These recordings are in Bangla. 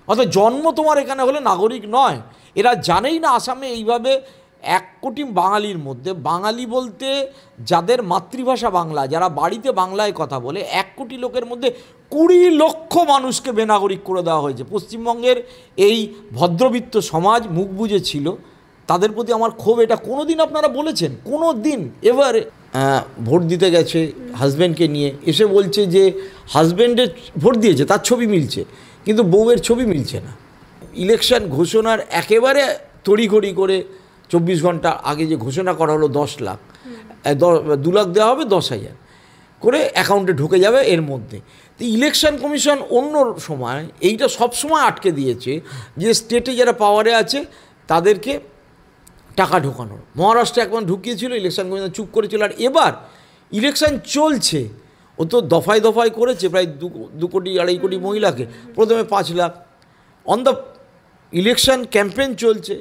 অর্থাৎ জন্ম তোমার এখানে হলে নাগরিক নয়। এরা জানেই না আসামে এইভাবে 1 কোটি বাঙালির মধ্যে, বাঙালি বলতে যাদের মাতৃভাষা বাংলা, যারা বাড়িতে বাংলায় কথা বলে, 1 কোটি লোকের মধ্যে 20 লক্ষ মানুষকে বেনাগরিক করে দেওয়া হয়েছে। পশ্চিমবঙ্গের এই ভদ্রবিত্ত সমাজ মুখ বুজে ছিল, তাদের প্রতি আমার ক্ষোভ। এটা কোনো দিন আপনারা বলেছেন? কোনো দিন এবার ভোট দিতে গেছে হাজব্যান্ডকে নিয়ে, এসে বলছে যে হাজব্যান্ডের ভোট দিয়েছে তার ছবি মিলছে, কিন্তু বউয়ের ছবি মিলছে না। ইলেকশন ঘোষণার একেবারে তড়িঘড়ি করে 24 ঘন্টা আগে যে ঘোষণা করা হলো 10 লাখ, 2 লাখ দেওয়া হবে, 10,000 করে অ্যাকাউন্টে ঢুকে যাবে এর মধ্যে। তো ইলেকশন কমিশন অন্য সময় এইটা সব সময় আটকে দিয়েছে যে স্টেটে যারা পাওয়ারে আছে তাদেরকে টাকা ঢোকানোর। মহারাষ্ট্রে একবার ঢুকিয়েছিল, ইলেকশন কমিশন চুপ করেছিল। আর এবার ইলেকশন চলছে, ও তো দফায় দফায় করেছে, প্রায় 2 কোটি 2.5 কোটি মহিলাকে, প্রথমে 5 lakh. On the election campaign চলছে,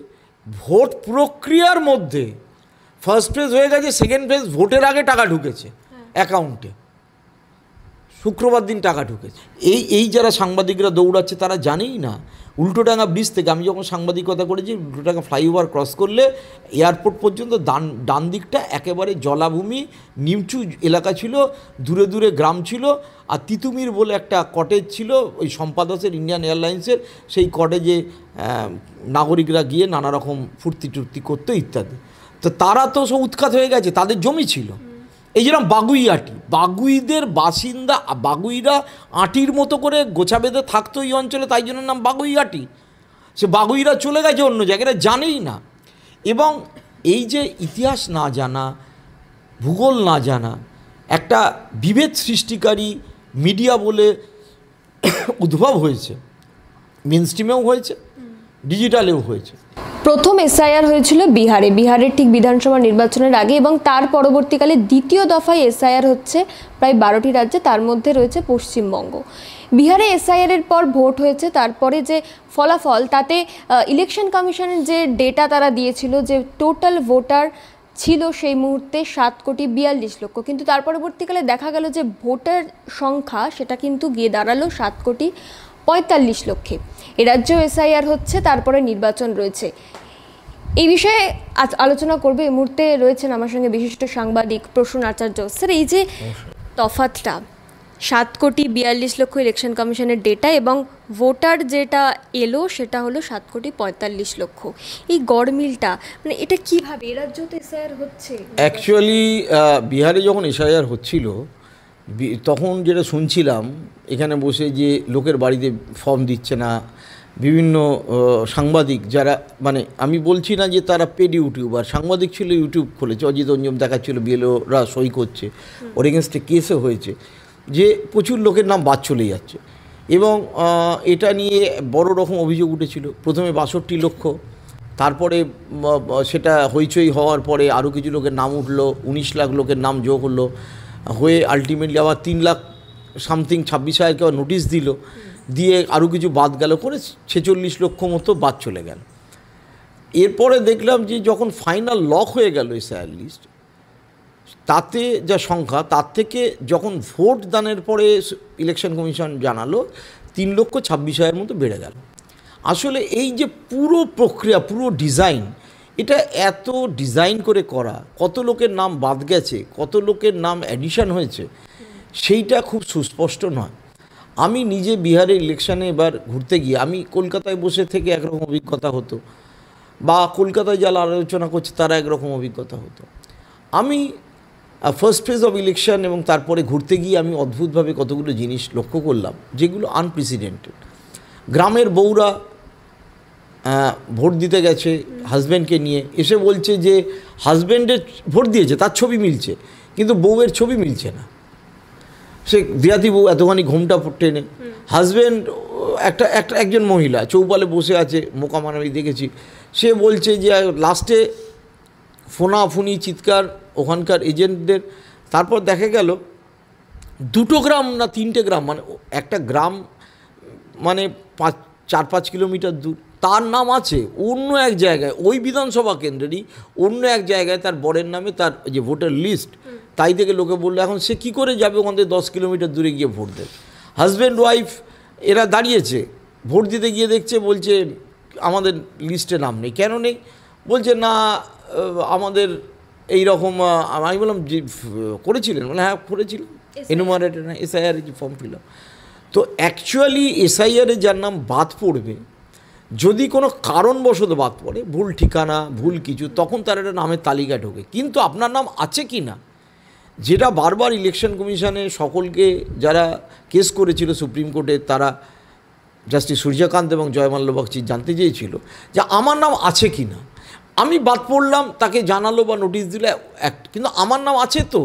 ভোট প্রক্রিয়ার মধ্যে ফার্স্ট ফেজ হয়ে গেছে, সেকেন্ড ফেজ ভোটের আগে টাকা ঢুকেছে অ্যাকাউন্টে, শুক্রবার দিন টাকা ঢুকেছে। এই যারা সাংবাদিকরা দৌড়াচ্ছে তারা জানেই না। উল্টোডাঙ্গা ব্রিজ থেকে আমি যখন সাংবাদিকতা করেছি, উল্টোডাঙ্গা ফ্লাইওভার ক্রস করলে এয়ারপোর্ট পর্যন্ত ডান দিকটা একেবারে জলাভূমি, নিচু এলাকা ছিল, দূরে দূরে গ্রাম ছিল। আর তিতুমির বলে একটা কটেজ ছিল ওই সম্পাদকের, ইন্ডিয়ান এয়ারলাইন্সের, সেই কটেজে নাগরিকরা গিয়ে নানা রকম ফুর্তি টুর্তি করতো ইত্যাদি। তো তারা তো সব উৎখাত হয়ে গেছে, তাদের জমি ছিল। এই যেরকম বাগুইআটি, বাগুইদের বাসিন্দা, বাগুইরা আটির মতো করে গোছা বেঁধে থাকতো এই অঞ্চলে, তাই জন্য নাম বাগুইআটি। সে বাগুইরা চলে গেছে অন্য জায়গায়, জানেই না। এবং এই যে ইতিহাস না জানা, ভূগোল না জানা, একটা বিভেদ সৃষ্টিকারী মিডিয়া বলে উদ্ভব হয়েছে, মেইনস্ট্রিমেও হয়েছে, ডিজিটালেও হয়েছে। প্রথম এসআইআর হয়েছিল বিহারের ঠিক বিধানসভা নির্বাচনের আগে, এবং তার পরবর্তীকালে দ্বিতীয় দফায় এসআইআর হচ্ছে প্রায় 12টি রাজ্যে, তার মধ্যে রয়েছে পশ্চিমবঙ্গ। বিহারে এসআইআরের পর ভোট হয়েছে, তারপরে যে ফলাফল, তাতে ইলেকশন কমিশনের যে ডেটা তারা দিয়েছিল যে টোটাল ভোটার ছিল সেই মুহূর্তে 7,42,00,000, কিন্তু তার পরবর্তীকালে দেখা গেল যে ভোটার সংখ্যা সেটা কিন্তু গিয়ে দাঁড়ালো 7,45,00,000। এ রাজ্যেও এসআইআর হচ্ছে, তারপরে নির্বাচন রয়েছে। এই বিষয়ে আলোচনা করবে এই মুহূর্তে রয়েছেন আমার সঙ্গে বিশিষ্ট সাংবাদিক প্রসূন আচার্য। স্যার, এই যে তফাৎটা 7,42,00,000 ইলেকশন কমিশনের ডেটা এবং ভোটার যেটা এলো সেটা হলো 7,45,00,000, এই গড়মিলটা মানে এটা কীভাবে? এ রাজ্যতে এসআইআর হচ্ছে। অ্যাকচুয়ালি বিহারে যখন এসআইআর হচ্ছিল তখন যেটা শুনছিলাম এখানে বসে, যে লোকের বাড়িতে ফর্ম দিচ্ছে না, বিভিন্ন সাংবাদিক যারা, মানে আমি বলছি না যে তারা পেড ইউটিউবার, সাংবাদিক ছিল, ইউটিউব খুলেছে, অজিত অঞ্জুম দেখাচ্ছিল, বিএলওরা সই করছে, ওর এগেনস্টে কেসও হয়েছে, যে প্রচুর লোকের নাম বাদ চলে যাচ্ছে। এবং এটা নিয়ে বড় রকম অভিযোগ উঠেছিল। প্রথমে 62 লক্ষ, তারপরে সেটা হইচই হওয়ার পরে আরও কিছু লোকের নাম উঠলো, 19 লাখ লোকের নাম যোগ হলো, হয়ে আলটিমেটলি আবার 3 লাখ সামথিং 26,000কে নোটিশ দিল, দিয়ে আরও কিছু বাদ গেল, করে 46 লক্ষ মতো বাদ চলে গেল। এরপরে দেখলাম যে যখন ফাইনাল লক হয়ে গেল এসআইআর লিস্ট, তাতে যা সংখ্যা, তার থেকে যখন ভোট দানের পরে ইলেকশন কমিশন জানালো 3,26,000 মতো বেড়ে গেল। আসলে এই যে পুরো প্রক্রিয়া, পুরো ডিজাইন, এটা এত ডিজাইন করে করা, কত লোকের নাম বাদ গেছে, কত লোকের নাম অ্যাডিশন হয়েছে, সেইটা খুব সুস্পষ্ট নয়। আমি নিজে বিহারের ইলেকশানে এবার ঘুরতে গিয়ে, আমি কলকাতায় বসে থেকে একরকম অভিজ্ঞতা হতো, বা কলকাতায় যারা আলোচনা করছে তারা একরকম অভিজ্ঞতা হতো। আমি ফার্স্ট ফেজ অফ ইলেকশন এবং তারপরে ঘুরতে গিয়ে আমি অদ্ভুতভাবে কতগুলো জিনিস লক্ষ্য করলাম যেগুলো আনপ্রেসিডেন্টেড। গ্রামের বউরা ভোট দিতে গেছে হাজব্যান্ডকে নিয়ে, এসে বলছে যে হাজব্যান্ডের ভোট দিয়েছে তার ছবি মিলছে, কিন্তু বউয়ের ছবি মিলছে না। সে বিয়াতি বউ এতখানি ঘোমটা টেনে, হাজব্যান্ড একজন মহিলা চৌপালে বসে আছে, মোকামান আমি দেখেছি, সে বলছে যে লাস্টে ফোনাফুনি চিৎকার ওখানকার এজেন্টদের। তারপর দেখা গেল 2টো গ্রাম না 3টে গ্রাম, মানে একটা গ্রাম মানে 4-5 কিলোমিটার দূর, তার নাম আছে অন্য এক জায়গায়, ওই বিধানসভা কেন্দ্রেরই অন্য এক জায়গায় তার বরের নামে তার যে ভোটার লিস্ট, তাই থেকে লোকে বললো এখন সে কী করে যাবে ওখান থেকে 10 কিলোমিটার দূরে গিয়ে ভোট দেবে। হাজব্যান্ড ওয়াইফ এরা দাঁড়িয়েছে ভোট দিতে গিয়ে দেখছে, বলছে আমাদের লিস্টে নাম নেই। কেন নেই? বলছে না আমাদের এই রকম। আমি বললাম যে করেছিলেন? বলে হ্যাঁ করেছিলাম, এনুমারেটেড না, এসআইআর ফর্ম ফিল আপ। তো অ্যাকচুয়ালি এসআইআরে যার নাম বাদ পড়বে, যদি কোনো কারণবশত বাদ পড়ে, ভুল ঠিকানা, ভুল কিছু, তখন তার একটা নামের তালিকা ঢোকে। কিন্তু আপনার নাম আছে কি না, যেটা বারবার ইলেকশন কমিশনে সকলকে যারা কেস করেছিল সুপ্রিম কোর্টে, তারা জাস্টিস সূর্যকান্ত এবং জয়মাল্য বাগচি জানতে চেয়েছিল যে আমার নাম আছে কি না। আমি বাদ পড়লাম, তাকে জানালো বা নোটিশ দিলে এক, কিন্তু আমার নাম আছে তো,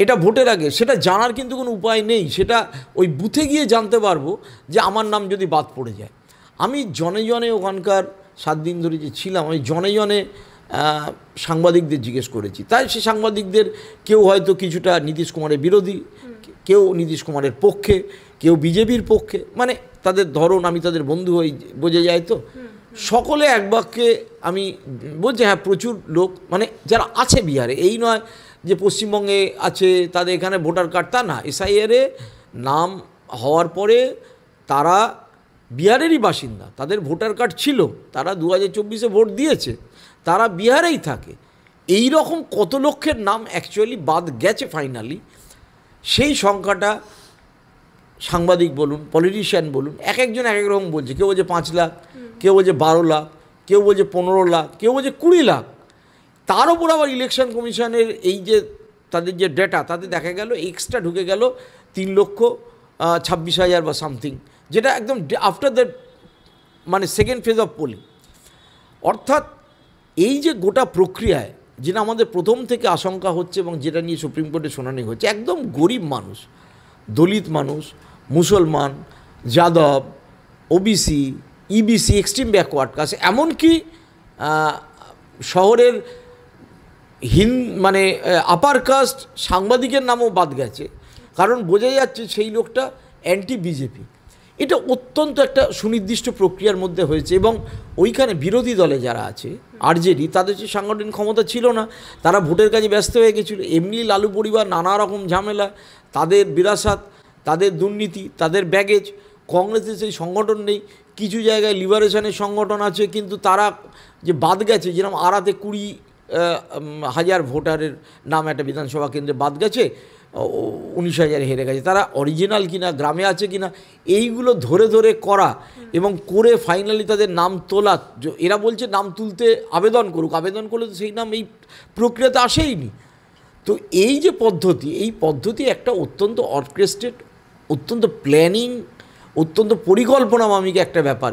এটা ভোটের আগে সেটা জানার কিন্তু কোনো উপায় নেই। সেটা ওই বুথে গিয়ে জানতে পারবো যে আমার নাম যদি বাদ পড়ে যায়। আমি জনে জনে ওখানকার 7 দিন ধরে যে ছিলাম, আমি জনে জনে সাংবাদিকদের জিজ্ঞেস করেছি। তাই সে সাংবাদিকদের কেউ হয়তো কিছুটা নীতিশ কুমারের বিরোধী, কেউ নীতিশ কুমারের পক্ষে, কেউ বিজেপির পক্ষে, মানে তাদের ধরন, আমি তাদের বন্ধু হই, বোঝা যায় তো। সকলে এক বাক্যে আমি বলছি হ্যাঁ প্রচুর লোক, মানে যারা আছে বিহারে, এই নয় যে পশ্চিমবঙ্গে আছে তাদের এখানে ভোটার কার্ড, তা না। এসআইআরে নাম হওয়ার পরে তারা বিহারেরই বাসিন্দা, তাদের ভোটার কার্ড ছিল, তারা 2024-এ ভোট দিয়েছে, তারা বিহারেই থাকে। এই রকম কত লক্ষের নাম অ্যাকচুয়ালি বাদ গেছে ফাইনালি, সেই সংখ্যাটা সাংবাদিক বলুন, পলিটিশিয়ান বলুন, এক একজন এক এক রকম বলছে। কেউ বলছে 5 লাখ, কেউ বলছে 12 লাখ, কেউ বলছে 15 লাখ, কেউ বলছে 20 লাখ। তার উপর আবার ইলেকশন কমিশনের এই যে তাদের যে ডেটা, তাতে দেখা গেল এক্সট্রা ঢুকে গেল 3,26,000 বা সামথিং, যেটা একদম আফটার দ্যাট, মানে সেকেন্ড ফেজ অফ পোলিং। অর্থাৎ এই যে গোটা প্রক্রিয়ায় যেটা আমাদের প্রথম থেকে আশঙ্কা হচ্ছে এবং যেটা নিয়ে সুপ্রিম কোর্টে শুনানি হচ্ছে, একদম গরিব মানুষ, দলিত মানুষ, মুসলমান, Yadav, OBC, EBC, extreme backward caste, এমনকি শহরের মানে আপার কাস্ট সাংবাদিকের নামও বাদ গেছে, কারণ বোঝা যাচ্ছে সেই লোকটা অ্যান্টি বিজেপি। এটা অত্যন্ত একটা সুনির্দিষ্ট প্রক্রিয়ার মধ্যে হয়েছে এবং ওইখানে বিরোধী দলে যারা আছে আরজেডি, তাদের যে সাংগঠনিক ক্ষমতা ছিল না, তারা ভোটের কাজে ব্যস্ত হয়ে গেছিলো। এমনি লালু পরিবার নানা রকম ঝামেলা, তাদের বিরাসত, তাদের দুর্নীতি, তাদের ব্যাগেজ। কংগ্রেসের সেই সংগঠন নেই, কিছু জায়গায় লিবারেশনের সংগঠন আছে, কিন্তু তারা যে বাদ গেছে, যেরকম আরাতে 20,000 ভোটারের নাম একটা বিধানসভা কেন্দ্রে বাদ গেছে, 19,000 হেরে গেছে, তারা অরিজিনাল কিনা, গ্রামে আছে কিনা, এইগুলো ধরে ধরে করা এবং করে ফাইনালি তাদের নাম তোলা। এরা বলছে নাম তুলতে আবেদন করুক, আবেদন করলে তো সেই নাম এই প্রক্রিয়াতে আসেইনি। তো এই যে পদ্ধতি, এই পদ্ধতি একটা অত্যন্ত অর্কেস্ট্রেট, অত্যন্ত প্ল্যানিং, অত্যন্ত পরিকল্পনামাফিক একটা ব্যাপার।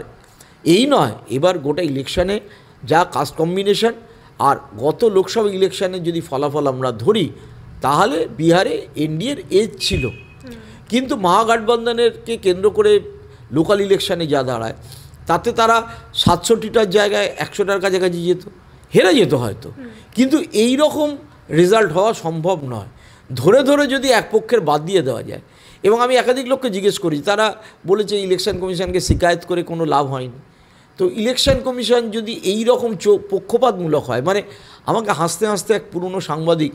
এই নয়, এবার গোটা ইলেকশানে যা কাস্ট কম্বিনেশন, আর গত লোকসভা ইলেকশানে যদি ফলাফল আমরা ধরি, তাহলে বিহারে এনডিএর এজ ছিল, কিন্তু মহাগঠবন্ধনেরকে কেন্দ্র করে লোকাল ইলেকশানে যা দাঁড়ায়, তাতে তারা 67টার জায়গায় 100টার কাছাকাছি যেত, হেরে যেত হয়তো, কিন্তু এই রকম রেজাল্ট হওয়া সম্ভব নয়। ধরে ধরে যদি এক পক্ষের বাদ দিয়ে দেওয়া যায়, এবং আমি একাধিক লোককে জিজ্ঞেস করি, তারা বলেছে ইলেকশন কমিশনকে শিকায়ত করে কোনো লাভ হয়নি। তো ইলেকশন কমিশন যদি এই রকম পক্ষপাতমূলক হয়, মানে আমাকে হাসতে হাসতে এক পুরনো সাংবাদিক,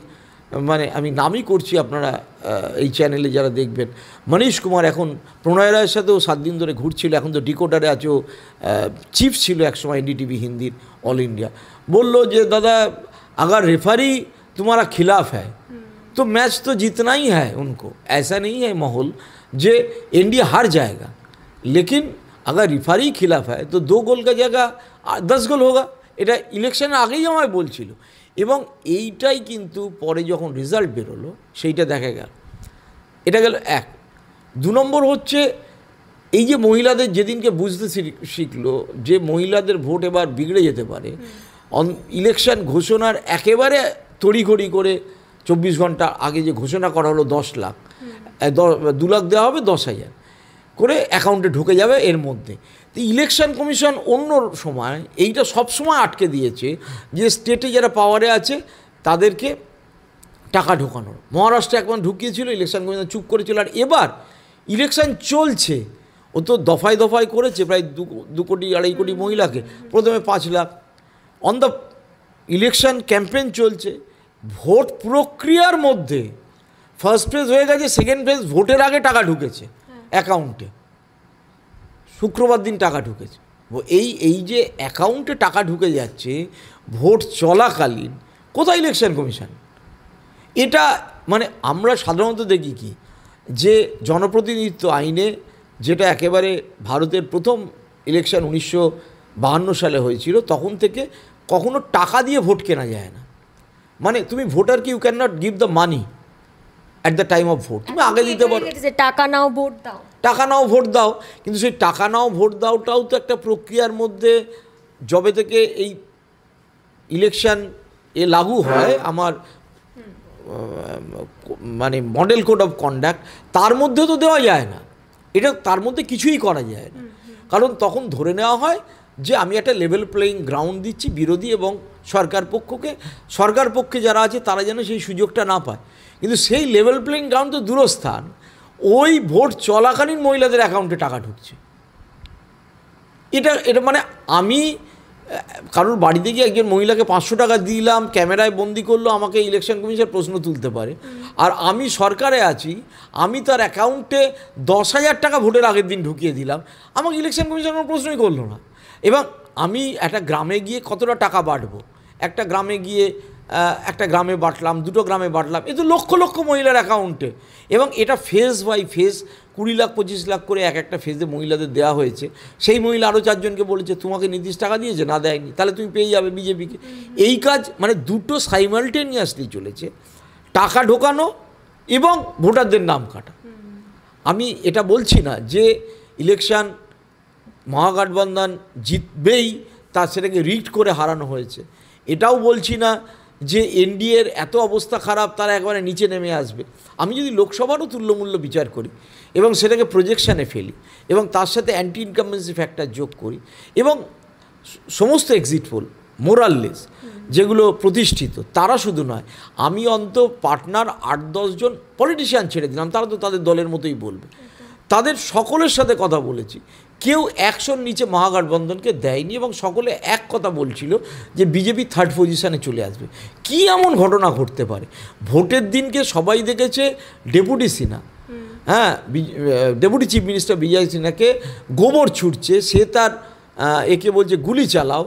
মানে আমি নামই করছি, আপনারা এই চ্যানেলে যারা দেখবেন, মনীশ কুমার, এখন প্রণয় রায়ের সাথেও 7 দিন ধরে ঘুরছিল, এখন তো ডিকোডারে আছে, ও চিফ ছিল একসময় এনডিটিভি হিন্দির অল ইন্ডিয়া, বলল যে দাদা अगर रेफरी तुम्हारा खिलाफ है तो मैच तो जीतना ही है उनको, ऐसा नहीं है माहौल जे इंडिया हार जाएगा, लेकिन अगर रेफरी खिलाफ है तो 2 গোল का जगह 10 গোল होगा। এটা ইলেকশনের আগেই আমায় বলছিল, এবং এইটাই কিন্তু পরে যখন রেজাল্ট বেরোলো সেইটা দেখা গেল। এটা গেল 1। 2 নম্বর হচ্ছে এই যে মহিলাদের যেদিনকে বুঝতে শিখলো যে মহিলাদের ভোট এবার বিগড়ে যেতে পারে, ইলেকশন ঘোষণার একেবারে তড়িঘড়ি করে 24 ঘন্টা আগে যে ঘোষণা করা হলো 10 লাখ, 2 লাখ দেওয়া হবে, 10,000 করে অ্যাকাউন্টে ঢুকে যাবে এর মধ্যে। তো ইলেকশন কমিশন অন্য সময় এইটা সবসময় আটকে দিয়েছে যে স্টেটে যারা পাওয়ারে আছে তাদেরকে টাকা ঢোকানোর। মহারাষ্ট্রে একবার ঢুকিয়েছিল, ইলেকশন কমিশন চুপ করেছিল, আর এবার ইলেকশন চলছে, ও তো দফায় দফায় করেছে, প্রায় 2 কোটি 2.5 কোটি মহিলাকে, প্রথমে 5 lakh. On the election campaign চলছে, ভোট প্রক্রিয়ার মধ্যে ফার্স্ট ফেজ হয়ে গেছে, সেকেন্ড ফেজ ভোটের আগে টাকা ঢুকেছে অ্যাকাউন্টে। শুক্রবার দিন টাকা ঢুকেছে। এই যে অ্যাকাউন্টে টাকা ঢুকে যাচ্ছে ভোট চলাকালীন, কোথায় ইলেকশন কমিশন? এটা মানে আমরা সাধারণত দেখি কি, যে জনপ্রতিনিধিত্ব আইনে, যেটা একেবারে ভারতের প্রথম ইলেকশন 1952 সালে হয়েছিল, তখন থেকে কখনো টাকা দিয়ে ভোট কেনা যায় না। মানে তুমি ভোটারকে you can not give the money at the time of vote. তুমি আগে দিতে পারো, টাকা নাও ভোট দাও, টাকা নাও ভোট দাও, কিন্তু সেই টাকা নাও ভোট দাওটাও তো একটা প্রক্রিয়ার মধ্যে, যবে থেকে এই ইলেকশন লাগু হয় আমার মানে মডেল কোড অফ কন্ডাক্ট, তার মধ্যে তো দেওয়া যায় না, এটা তার মধ্যে কিছুই করা যায় না। কারণ তখন ধরে নেওয়া হয় যে আমি একটা লেভেল প্লেয়িং গ্রাউন্ড দিচ্ছি বিরোধী এবং সরকার পক্ষকে, সরকার পক্ষে যারা আছে তারা যেন সেই সুযোগটা না পায়। কিন্তু সেই লেভেল প্লেয়িং গ্রাউন্ড তো দূরস্থান, ওই ভোট চলাকালীন মহিলাদের অ্যাকাউন্টে টাকা ঢুকছে। এটা মানে আমি কারোর বাড়িতে গিয়ে একজন মহিলাকে 500 টাকা দিলাম, ক্যামেরায় বন্দি করলো, আমাকে ইলেকশন কমিশন প্রশ্ন তুলতে পারে। আর আমি সরকারে আছি, আমি তার অ্যাকাউন্টে 10,000 টাকা ভোটের আগের দিন ঢুকিয়ে দিলাম, আমাকে ইলেকশন কমিশন কোনো প্রশ্নই করলো না। এবং আমি একটা গ্রামে গিয়ে কতটা টাকা বাঁটবো, একটা গ্রামে গিয়ে একটা গ্রামে বাঁটলাম, দুটো গ্রামে বাঁটলাম, এ তো লক্ষ লক্ষ মহিলার অ্যাকাউন্টে। এবং এটা phase by phase 20 lakh 25 lakh করে এক একটা ফেজে মহিলাদের দেওয়া হয়েছে। সেই মহিলা আরও 4 জনকে বলেছে তোমাকে নির্দিষ্ট টাকা দিয়েছে, না দেয়নি, তাহলে তুমি পেয়ে যাবে বিজেপিকে। এই কাজ মানে দুটো সাইমালটেনিয়াসলি চলেছে, টাকা ঢোকানো এবং ভোটারদের নাম কাটা। আমি এটা বলছি না যে ইলেকশন মহাগঠবন্ধন জিতবেই, তার সেটাকে রিগড করে হারানো হয়েছে। এটাও বলছি না যে এনডিএর এত অবস্থা খারাপ তারা একবারে নিচে নেমে আসবে। আমি যদি লোকসভারও তুল্যমূল্য বিচার করি এবং সেটাকে প্রজেকশানে ফেলি এবং তার সাথে অ্যান্টি ইনকামবেন্সি ফ্যাক্টর যোগ করি এবং সমস্ত এক্সিট পোল মোরাললেস যেগুলো প্রতিষ্ঠিত, তারা শুধু নয়, আমি পার্টনার 8-10 জন পলিটিশিয়ান ছেড়ে দিলাম, তারা তো তাদের দলের মতোই বলবে, তাদের সকলের সাথে কথা বলেছি, কেউ 100 নিচে মহাগঠবন্ধনকে দেয়নি এবং সকলে এক কথা বলছিল যে বিজেপি 3rd পজিশনে চলে আসবে। কি এমন ঘটনা ঘটতে পারে? ভোটের দিনকে সবাই দেখেছে ডেপুটি সিনহা, হ্যাঁ, ডেপুটি চিফ মিনিস্টার বিজয় সিনহাকে গোবর ছুটছে, সে তার একে বলছে গুলি চালাও,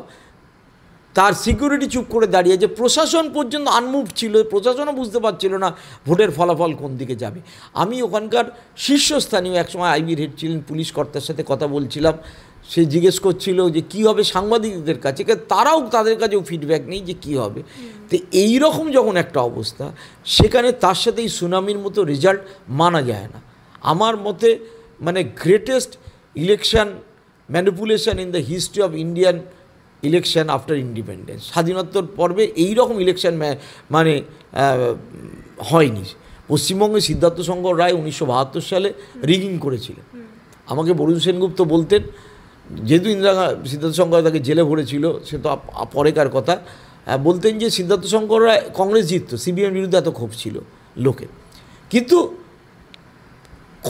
তার সিকিউরিটি চুপ করে দাঁড়িয়েছে, প্রশাসন পর্যন্ত আনমুভ ছিল, প্রশাসনও বুঝতে পারছিল না ভোটের ফলাফল কোন দিকে যাবে। আমি ওখানকার শীর্ষস্থানীয় একসময় আইবির হেড ছিলেন পুলিশ কর্তার সাথে কথা বলছিলাম, সে জিজ্ঞেস করছিল যে কী হবে সাংবাদিকদের কাছে, তারাও তাদের কাছেও ফিডব্যাক নেই যে কী হবে। তো এই রকম যখন একটা অবস্থা, সেখানে তার সাথে এই সুনামির মতো রেজাল্ট মানা যায় না। আমার মতে মানে greatest election manipulation in the history of Indian election after independence. স্বাধীনোত্তর পর্বে এইরকম ইলেকশন মানে হয়নি। পশ্চিমবঙ্গে সিদ্ধার্থ শঙ্কর রায় 1972 সালে রিগিং করেছিলেন। আমাকে বরুণ সেনগুপ্ত বলতেন, যেহেতু সিদ্ধার্থ শঙ্কর রায় তাকে জেলে ভরেছিল, সে তো পরেকার কথা, বলতেন যে সিদ্ধার্থ শঙ্কর রায় কংগ্রেস জিততো, সিবিএম বিরুদ্ধে এত ক্ষোভ ছিল লোকের, কিন্তু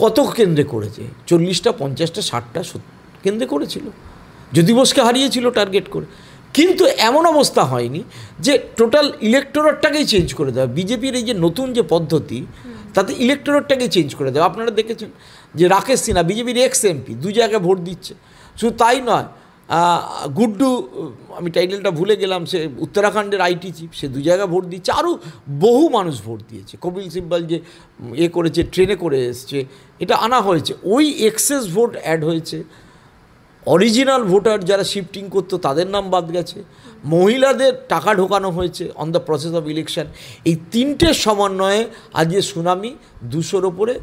কত কেন্দ্রে করেছে? 40টা 50টা 60টা কেন্দ্রে করেছিল, জ্যোতি বোসকে হারিয়েছিল টার্গেট করে। কিন্তু এমন অবস্থা হয়নি যে টোটাল ইলেকটোরেটটাকেই চেঞ্জ করে দেওয়া। বিজেপির এই যে নতুন যে পদ্ধতি, তাতে ইলেকটোরেটটাকেই চেঞ্জ করে দেওয়া। আপনারা দেখেছেন যে রাকেশ সিনহা বিজেপির এক্স এমপি 2 জায়গায় ভোট দিচ্ছে। শুধু তাই নয়, গুড্ডু, আমি টাইটেলটা ভুলে গেলাম, সে উত্তরাখণ্ডের আইটি চিফ, সে 2 জায়গায় ভোট দিচ্ছে। আরও বহু মানুষ ভোট দিয়েছে। কপিল সিব্বল যে করেছে, ট্রেনে করে এসছে, এটা আনা হয়েছে। ওই এক্সেস ভোট অ্যাড হয়েছে। অরিজিনাল ভোটার যারা শিফটিং করতো তাদের নাম বাদ গেছে, মহিলাদের টাকা ঢোকানো হয়েছে on the process of election. এই 3টের সমন্বয়ে আজকে সুনামি 200-র ওপরে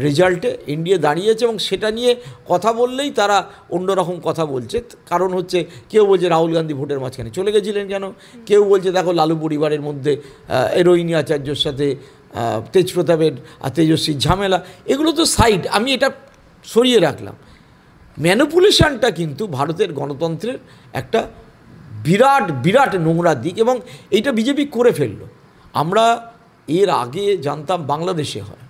রেজাল্টে ইন্ডিয়া দাঁড়িয়েছে। এবং সেটা নিয়ে কথা বললেই তারা অন্যরকম কথা বলছে। কারণ হচ্ছে কেউ বলছে রাহুল গান্ধী ভোটের মাঝখানে চলে গেছিলেন কেন, কেউ বলছে দেখো লালু পরিবারের মধ্যে রোহিণী আচার্যর সাথে তেজপ্রতাপের আর তেজস্বীর ঝামেলা, এগুলো তো সাইড, আমি এটা সরিয়ে রাখলাম। ম্যানিপুলেশনটা কিন্তু ভারতের গণতন্ত্রের একটা বিরাট বিরাট নোংরা দিক এবং এইটা বিজেপি করে ফেললো। আমরা এর আগে জানতাম বাংলাদেশে হয়,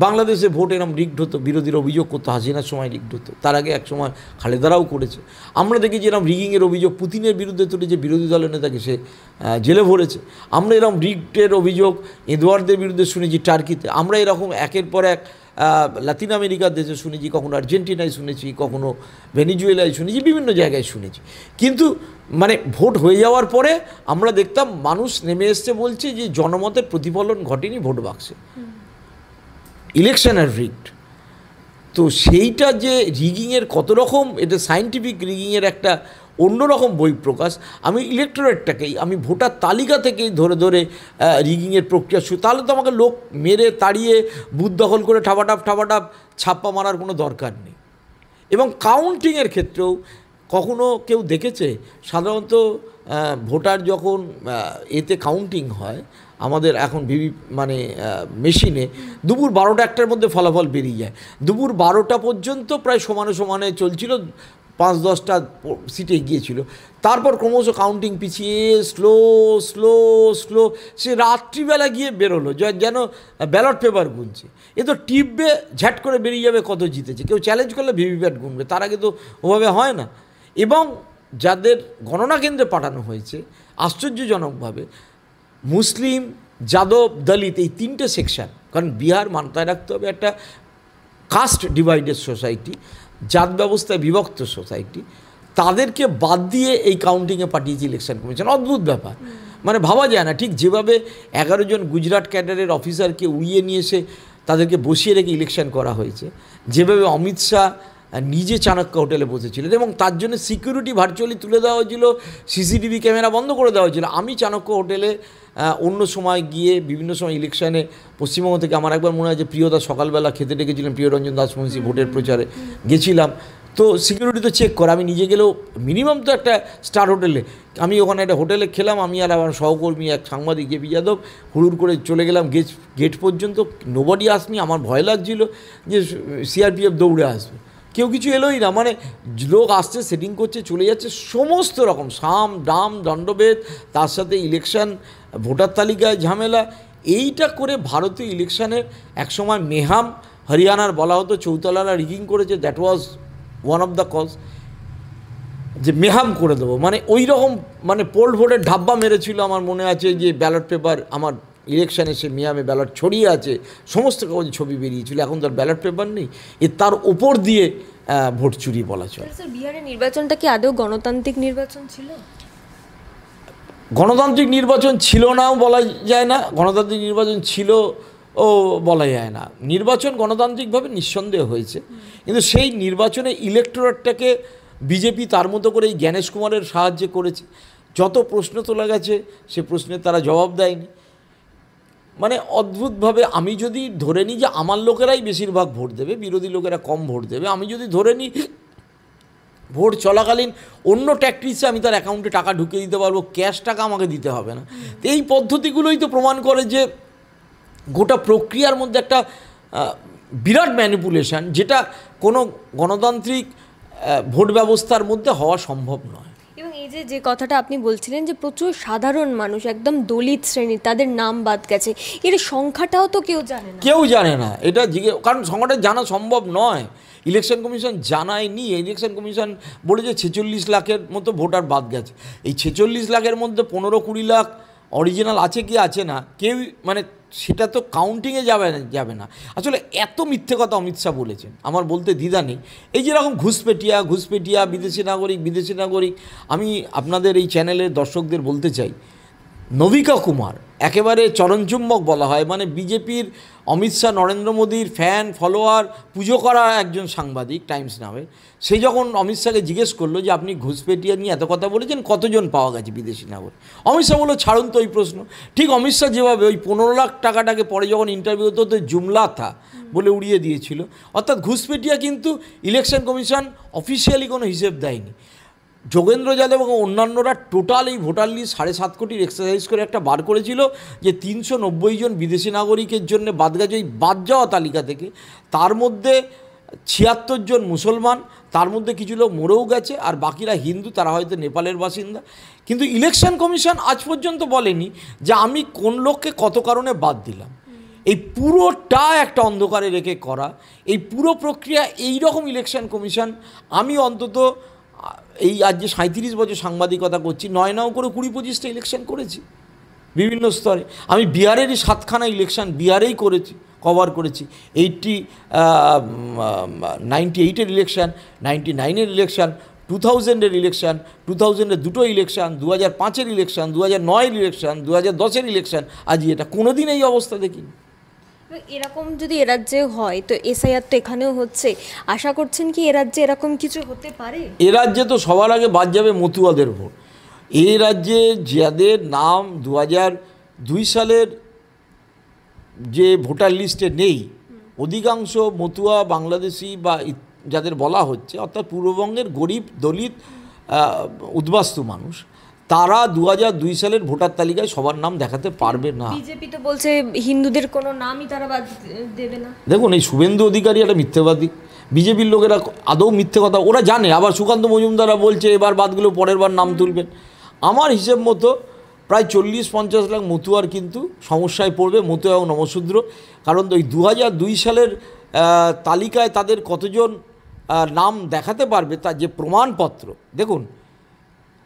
বাংলাদেশে ভোট এরম রিগড হতো, বিরোধীরা অভিযোগ করতো হাসিনার সময় রিগড হতো, তার আগে এক সময় খালেদারাও করেছে। আমরা দেখেছি এরম রিগিংয়ের অভিযোগ পুতিনের বিরুদ্ধে তুলেছে, বিরোধী দলের নেতাকে সে জেলে ভরেছে। আমরা এরকম রিগডের অভিযোগ এদওয়ার্ডদের বিরুদ্ধে শুনেছি টার্কিতে। আমরা এরকম একের পর এক লাতিন আমেরিকার দেশে শুনেছি, কখনো আর্জেন্টিনায় শুনেছি, কখনো ভেনিজুয়েলায় শুনেছি, বিভিন্ন জায়গায় শুনেছি। কিন্তু মানে ভোট হয়ে যাওয়ার পরে আমরা দেখতাম মানুষ নেমে এসছে বলছে যে জনমতের প্রতিফলন ঘটেনি ভোট বাক্সে, ইলেকশন আর রিগড। তো সেইটা যে রিগিংয়ের কত রকম, এটা সায়েন্টিফিক রিগিংয়ের একটা অন্যরকম বহিঃপ্রকাশ। আমি ইলেকটোরেটটাকেই, আমি ভোটার তালিকা থেকেই ধরে ধরে রিগিংয়ের প্রক্রিয়া শুরু, তাহলে তো আমাকে লোক মেরে তাড়িয়ে বুথ দখল করে ঠাপাটাপ ছাপ্পা মারার কোনো দরকার নেই। এবং কাউন্টিংয়ের ক্ষেত্রেও কখনো কেউ দেখেছে, সাধারণত ভোটার যখন এতে কাউন্টিং হয় আমাদের এখন মেশিনে, দুপুর 12টা-1টার মধ্যে ফলাফল বেরিয়ে যায়। দুপুর 12টা পর্যন্ত প্রায় সমানে সমানে চলছিল, 5-10টা সিটে গিয়েছিল। তারপর ক্রমশ কাউন্টিং পিছিয়ে স্লো স্লো স্লো, সে রাত্রিবেলা গিয়ে বেরোলো যেন ব্যালট পেপার গুনছে। এ তো টিপবে, ঝ্যাট করে বেরিয়ে যাবে কত জিতেছে। কেউ চ্যালেঞ্জ করলে ভিভিপ্যাট গুনবে, তার আগে তো ওভাবে হয় না। এবং যাদের গণনা কেন্দ্রে পাঠানো হয়েছে আশ্চর্যজনকভাবে মুসলিম, যাদব, দলিত, এই 3টে সেকশন, কারণ বিহার মাথায় রাখতে হবে একটা কাস্ট ডিভাইডেড সোসাইটি, জাত ব্যবস্থায় বিভক্ত সোসাইটি, তাদেরকে বাদ দিয়ে এই কাউন্টিংয়ে পাঠিয়েছে ইলেকশন কমিশন। অদ্ভুত ব্যাপার, মানে ভাবা যায় না। ঠিক যেভাবে 11 জন গুজরাট ক্যাডারের অফিসারকে উড়িয়ে নিয়ে এসে তাদেরকে বসিয়ে রেখে ইলেকশন করা হয়েছে, যেভাবে অমিত শাহ নিজে চাণক্য হোটেলে বসেছিলেন এবং তার জন্য সিকিউরিটি ভার্চুয়ালি তুলে দেওয়া হয়েছিল, সিসিটিভি ক্যামেরা বন্ধ করে দেওয়া হয়েছিল। আমি চাণক্য হোটেলে অন্য সময় গিয়ে বিভিন্ন সময় ইলেকশানে পশ্চিমবঙ্গ থেকে আমার একবার মনে হয় যে প্রিয়দা সকালবেলা খেতে ডেকেছিলেন, প্রিয়রঞ্জন দাসমুন্সি ভোটের প্রচারে গেছিলাম, তো সিকিউরিটি তো চেক করে। আমি নিজে গেলেও মিনিমাম তো একটা স্টার হোটেলে, আমি ওখানে একটা হোটেলে খেলাম, আমি আর আমার সহকর্মী এক সাংবাদিক জেপি যাদব হুড়ুর করে চলে গেলাম গেট পর্যন্ত, নোবডি আসনি। আমার ভয় লাগছিল যে সিআরপিএফ দৌড়ে আসবে, কেউ কিছু এলোই না, মানে লোক আসছে, সেটিং করছে, চলে যাচ্ছে, সমস্ত রকম সাম দাম দণ্ডভেদ, তার সাথে ইলেকশন ভোটার তালিকায় ঝামেলা। এইটা করে ভারতীয় ইলেকশনের একসময় মেহাম, হরিয়ানার বলা হতো চৌতালারা রিগিং করেছে, that was one of the cause, যে মেহাম করে দেবো, মানে ওই রকম, মানে পোল ভোটের ঢাব্বা মেরেছিল। আমার মনে আছে যে ব্যালট পেপার আমার ইলেকশানে সে মেয়ামে ব্যালট ছড়িয়ে আছে, সমস্ত কাগজে ছবি বেরিয়েছিল, এখন তার ব্যালট পেপার নেই, তার ওপর দিয়ে ভোট চুরি বলা চলে। বিহারের নির্বাচনটা কি আদৌ গণতান্ত্রিক নির্বাচন ছিল? গণতান্ত্রিক নির্বাচন ছিল নাও বলা যায় না, গণতান্ত্রিক নির্বাচন ছিল ও বলা যায় না। নির্বাচন গণতান্ত্রিকভাবে নিঃসন্দেহ হয়েছে, কিন্তু সেই নির্বাচনে ইলেকটোরেটটাকে বিজেপি তার মতো করে এই জ্ঞানেশ কুমারের সাহায্যে করেছে। যত প্রশ্ন তোলা গেছে সে প্রশ্নের তারা জবাব দেয়নি। মানে অদ্ভুতভাবে আমি যদি ধরে নিই যে আমার লোকেরাই বেশিরভাগ ভোট দেবে, বিরোধী লোকেরা কম ভোট দেবে, আমি যদি ধরে নিই ভোট চলাকালীন অন্য ট্যাকটিক্সে আমি তার অ্যাকাউন্টে টাকা ঢুকিয়ে দিতে পারবো, ক্যাশ টাকা আমাকে দিতে হবে না, তো এই পদ্ধতিগুলোই তো প্রমাণ করে যে গোটা প্রক্রিয়ার মধ্যে একটা বিরাট ম্যানিপুলেশন, যেটা কোনো গণতান্ত্রিক ভোট ব্যবস্থার মধ্যে হওয়া সম্ভব নয়। এবং এই যে কথাটা আপনি বলছিলেন যে প্রচুর সাধারণ মানুষ, একদম দলিত শ্রেণীর, তাদের নাম বাদ গেছে, এর সংখ্যাটাও তো কেউ জানে না। কেউ জানে না এটা, কারণ সংখ্যাটা জানা সম্ভব নয়। ইলেকশন কমিশন জানায়নি। ইলেকশন কমিশন বলেছে 46 লাখের মতো ভোটার বাদ গেছে। এই 46 লাখের মধ্যে 15-20 লাখ অরিজিনাল আছে কি আছে না কেউ, মানে সেটা তো কাউন্টিংয়ে যাবে না। আসলে এত মিথ্যে কথা অমিত শাহ বলেছেন, আমার বলতে দ্বিধা নেই। এই যেরকম ঘুষপেটিয়া বিদেশি নাগরিক, আমি আপনাদের এই চ্যানেলের দর্শকদের বলতে চাই, নবিকা কুমার একেবারে চরণচুম্বক বলা হয়, মানে বিজেপির অমিত শাহ নরেন্দ্র মোদীর ফ্যান ফলোয়ার পুজো করা একজন সাংবাদিক টাইমস নামে, সে যখন অমিত শাহকে জিজ্ঞেস করলো যে আপনি ঘুষপেটিয়া নিয়ে এত কথা বলেছেন, কতজন পাওয়া গেছে বিদেশি নাগরিক, অমিত শাহ বললো ছাড়ুন তো ওই প্রশ্ন। ঠিক অমিত শাহ যেভাবে ওই 15 লাখ টাকাটাকে পরে যখন ইন্টারভিউ হতো জুমলা থা বলে উড়িয়ে দিয়েছিল, অর্থাৎ ঘুষপেটিয়া কিন্তু ইলেকশন কমিশন অফিসিয়ালি কোনো হিসেব দেয়নি। যোগেন্দ্র যাদব এবং অন্যান্যরা টোটাল এই ভোটার লিস্ট 7.5 কোটির এক্সারসাইজ করে একটা বার করেছিল যে 390 জন বিদেশি নাগরিকের জন্য বাদ গেছে ওই বাদ যাওয়া তালিকা থেকে, তার মধ্যে 76 জন মুসলমান, তার মধ্যে কিছু লোক মরেও গেছে, আর বাকিরা হিন্দু, তারা হয়তো নেপালের বাসিন্দা। কিন্তু ইলেকশন কমিশন আজ পর্যন্ত বলেনি যে আমি কোন লোককে কত কারণে বাদ দিলাম। এই পুরোটা একটা অন্ধকারে রেখে করা, এই পুরো প্রক্রিয়া, এই রকম ইলেকশন কমিশন আমি অন্তত এই আজ যে 37 বছর সাংবাদিকতা করছি, 9 করে 20-25টা ইলেকশন করেছি বিভিন্ন স্তরে। আমি বিহারেরই 7খানা ইলেকশন বিহারেই করেছি, কভার করেছি। 98-এর ইলেকশন, 99-এর ইলেকশন, 2000-এর ইলেকশন, 2000-এর দুটো ইলেকশন, 2005-এর ইলেকশন, 2009-এর ইলেকশন, 2010-এর ইলেকশন, আজ এটা কোনোদিন এই অবস্থা দেখিনি। এরকম যদি এ রাজ্যে হয় তো এসআইআর তো এখানেও হচ্ছে, আশা করছেন কি এ রাজ্যে এরকম কিছু হতে পারে? এ রাজ্যে তো সবার আগে বাদ যাবে মতুয়াদের ভোট। এই রাজ্যে যাদের নাম 2002 সালের যে ভোটার লিস্টে নেই, অধিকাংশ মতুয়া বাংলাদেশি বা যাদের বলা হচ্ছে, অর্থাৎ পূর্ববঙ্গের গরিব দলিত উদ্বাস্তু মানুষ, তারা 2002 সালের ভোটার তালিকায় সবার নাম দেখাতে পারবে না। বিজেপি তো বলছে হিন্দুদের কোনো নামই তারা বাদ দেবে না। দেখুন, এই শুভেন্দু অধিকারী একটা মিথ্যেবাদী। বিজেপির লোকেরা আদৌ মিথ্যে কথা ওরা জানে। আবার সুকান্ত মজুমদাররা বলছে এবার বাদগুলো পরের বার নাম তুলবেন। আমার হিসেব মতো প্রায় 40-50 লাখ মতুয়ার কিন্তু সমস্যায় পড়বে, মতুয়া এবং নমশূদ্র। কারণ ওই 2002 সালের তালিকায় তাদের কতজন নাম দেখাতে পারবে তার যে প্রমাণপত্র, দেখুন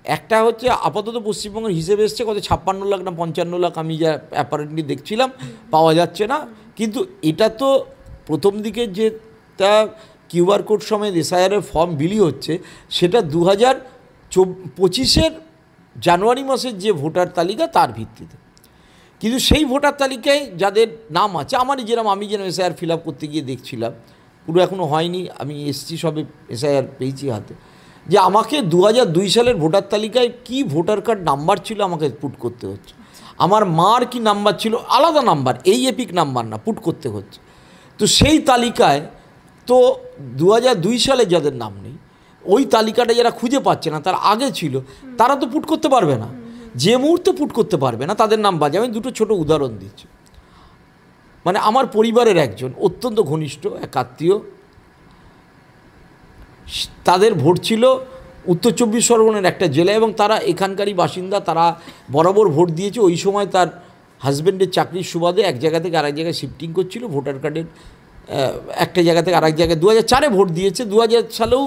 একটা হচ্ছে আপাতত পশ্চিমবঙ্গের হিসেবে এসছে কত 56 লাখ না 55 লাখ, আমি যা অ্যাপারেন্টলি দেখছিলাম, পাওয়া যাচ্ছে না। কিন্তু এটা তো প্রথম দিকে যেটা কিউআর কোড সমেত এসআইআরের ফর্ম বিলি হচ্ছে, সেটা 2025-এর জানুয়ারি মাসের যে ভোটার তালিকা তার ভিত্তিতে। কিন্তু সেই ভোটার তালিকায় যাদের নাম আছে, আমি যেরকম এসআইআর ফিল আপ করতে গিয়ে দেখছিলাম, পুরো এখনও হয়নি, আমি এসছি সবে এসআইআর পেয়েছি হাতে, যে আমাকে 2002 সালের ভোটার তালিকায় কি ভোটার কার্ড নাম্বার ছিল আমাকে পুট করতে হচ্ছে, আমার মার কি নাম্বার ছিল, আলাদা নাম্বার, এই এপিক নাম্বার না, পুট করতে হচ্ছে। তো সেই তালিকায় তো 2002 সালে যাদের নাম নেই, ওই তালিকাটা যারা খুঁজে পাচ্ছে না, তার আগে ছিল, তারা তো পুট করতে পারবে না। যে মুহূর্তে পুট করতে পারবে না তাদের নাম বাজে। আমি দুটো ছোট উদাহরণ দিচ্ছি। মানে আমার পরিবারের একজন অত্যন্ত ঘনিষ্ঠ এক আত্মীয়, তাদের ভোট ছিল উত্তর 24 পরগনার একটা জেলা এবং তারা এখানকারই বাসিন্দা, তারা বরাবর ভোট দিয়েছে। ওই সময় তার হাজব্যান্ডের চাকরির সুবাদে এক জায়গা থেকে আরেক জায়গায় শিফটিং করছিল, ভোটার কার্ডের একটা জায়গা থেকে আরেক জায়গায় 2004-এ ভোট দিয়েছে। 2000 সালেও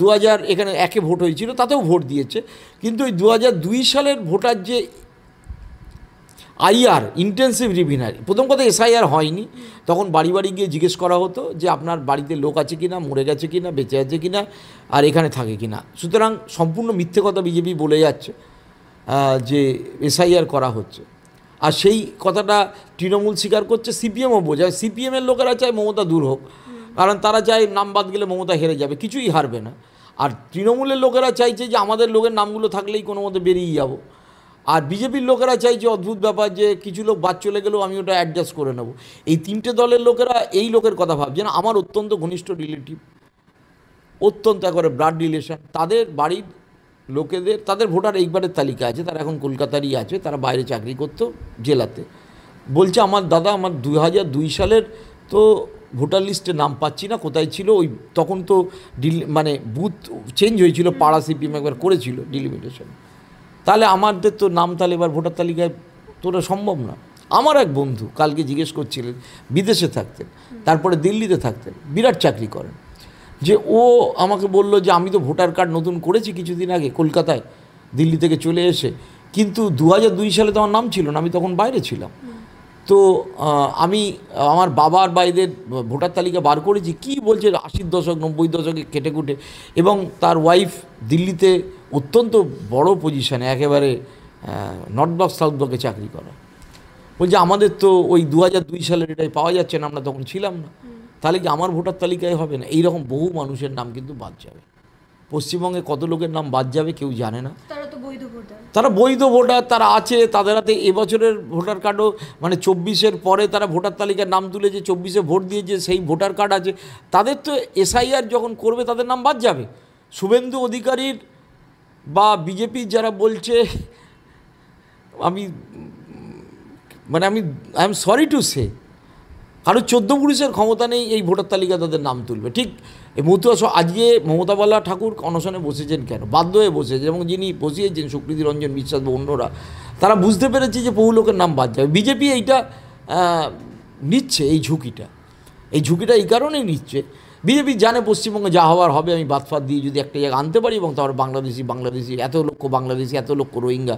2000 এখানে একে ভোট হয়েছিল, তাতেও ভোট দিয়েছে। কিন্তু ওই 2002 সালের ভোটার যে আইআর ইন্টেন্সিভ রিভিনারি, প্রথম কথা এসআইআর হয়নি, তখন বাড়ি বাড়ি গিয়ে জিজ্ঞেস করা হতো যে আপনার বাড়িতে লোক আছে কিনা, মরে গেছে কিনা, বেঁচে আছে কিনা, আর এখানে থাকে কিনা। সুতরাং সম্পূর্ণ মিথ্যে কথা বিজেপি বলে যাচ্ছে যে এসআইআর করা হচ্ছে, আর সেই কথাটা তৃণমূল স্বীকার করছে, সিপিএমও বোঝায়। সিপিএমের লোকেরা চায় মমতা দূর হোক, কারণ তারা চায় নাম বাদ গেলে মমতা হেরে যাবে, কিছুই হারবে না। আর তৃণমূলের লোকেরা চাইছে যে আমাদের লোকের নামগুলো থাকলেই কোনো মতো বেরিয়ে যাব। আর বিজেপির লোকেরা চাইছে অদ্ভুত ব্যাপার যে কিছু লোক বাদ চলে গেলেও আমি ওটা অ্যাডজাস্ট করে নেব। এই তিনটে দলের লোকেরা এই লোকের কথা ভাবছে না। আমার অত্যন্ত ঘনিষ্ঠ রিলেটিভ, অত্যন্ত একবারে ব্লাড রিলেশন, তাদের বাড়ির লোকেদের, তাদের ভোটার এইবারের তালিকা আছে, তারা এখন কলকাতারই আছে, তারা বাইরে চাকরি করতো জেলাতে। বলছে আমার দাদা, আমার 2002 সালের তো ভোটার লিস্টে নাম পাচ্ছি না, কোথায় ছিল ওই, তখন তো মানে বুথ চেঞ্জ হয়েছিল, পাড়া সিপিএম একবার করেছিল ডিলিমিটেশন, তাহলে আমাদের তো নাম তাহলে এবার ভোটার তালিকায় তোরা সম্ভব না। আমার এক বন্ধু কালকে জিজ্ঞেস করছিলেন, বিদেশে থাকতেন, তারপরে দিল্লিতে থাকতেন, বিরাট চাকরি করেন, যে ও আমাকে বলল যে আমি তো ভোটার কার্ড নতুন করেছি কিছুদিন আগে কলকাতায়, দিল্লি থেকে চলে এসে, কিন্তু 2002 সালে তো আমার নাম ছিল না, আমি তখন বাইরে ছিলাম। তো আমি আমার বাবার বাইরের ভোটার তালিকা বার করেছি, কি বলছে 80-র দশক 90-র দশকে কেটে কুটে, এবং তার ওয়াইফ দিল্লিতে অত্যন্ত বড় পজিশানে, একেবারে নর্থ ব্লক সাউথ ব্লকে চাকরি করা। বলছে আমাদের তো ওই 2002 সালের এটাই পাওয়া যাচ্ছে না, আমরা তখন ছিলাম না, তাহলে কি আমার ভোটার তালিকায় হবে না? এইরকম বহু মানুষের নাম কিন্তু বাদ যাবে। পশ্চিমবঙ্গে কত লোকের নাম বাদ যাবে কেউ জানে না। তারা বৈধ ভোটার, তারা আছে, তাদের হাতে এবছরের ভোটার কার্ডও, মানে 24-এর পরে তারা ভোটার তালিকার নাম তুলেছে, 24-এ ভোট দিয়েছে, সেই ভোটার কার্ড আছে, তাদের তো এসআইআর যখন করবে তাদের নাম বাদ যাবে। শুভেন্দু অধিকারীর বা বিজেপির যারা বলছে, আমি I am sorry to say, কারণ 14 পুরুষের ক্ষমতা নেই এই ভোটার তালিকা তাদের নাম তুলবে। ঠিক মতুয়া আজকে মমতাবালা ঠাকুর অনশনে বসেছেন কেন? বাধ্য হয়ে বসেছে, এবং যিনি বসিয়েছেন সুকৃতি রঞ্জন বিশ্বাস বা অন্যরা, তারা বুঝতে পেরেছে যে বহু লোকের নাম বাদ যাবে। বিজেপি এইটা নিচ্ছে এই ঝুঁকিটা, এই কারণেই নিচ্ছে। বিজেপি জানে পশ্চিমবঙ্গে যা হওয়ার হবে, আমি বাদফাত দিয়ে যদি একটা জায়গা আনতে পারি এবং তারপর বাংলাদেশি এত লক্ষ রোহিঙ্গা,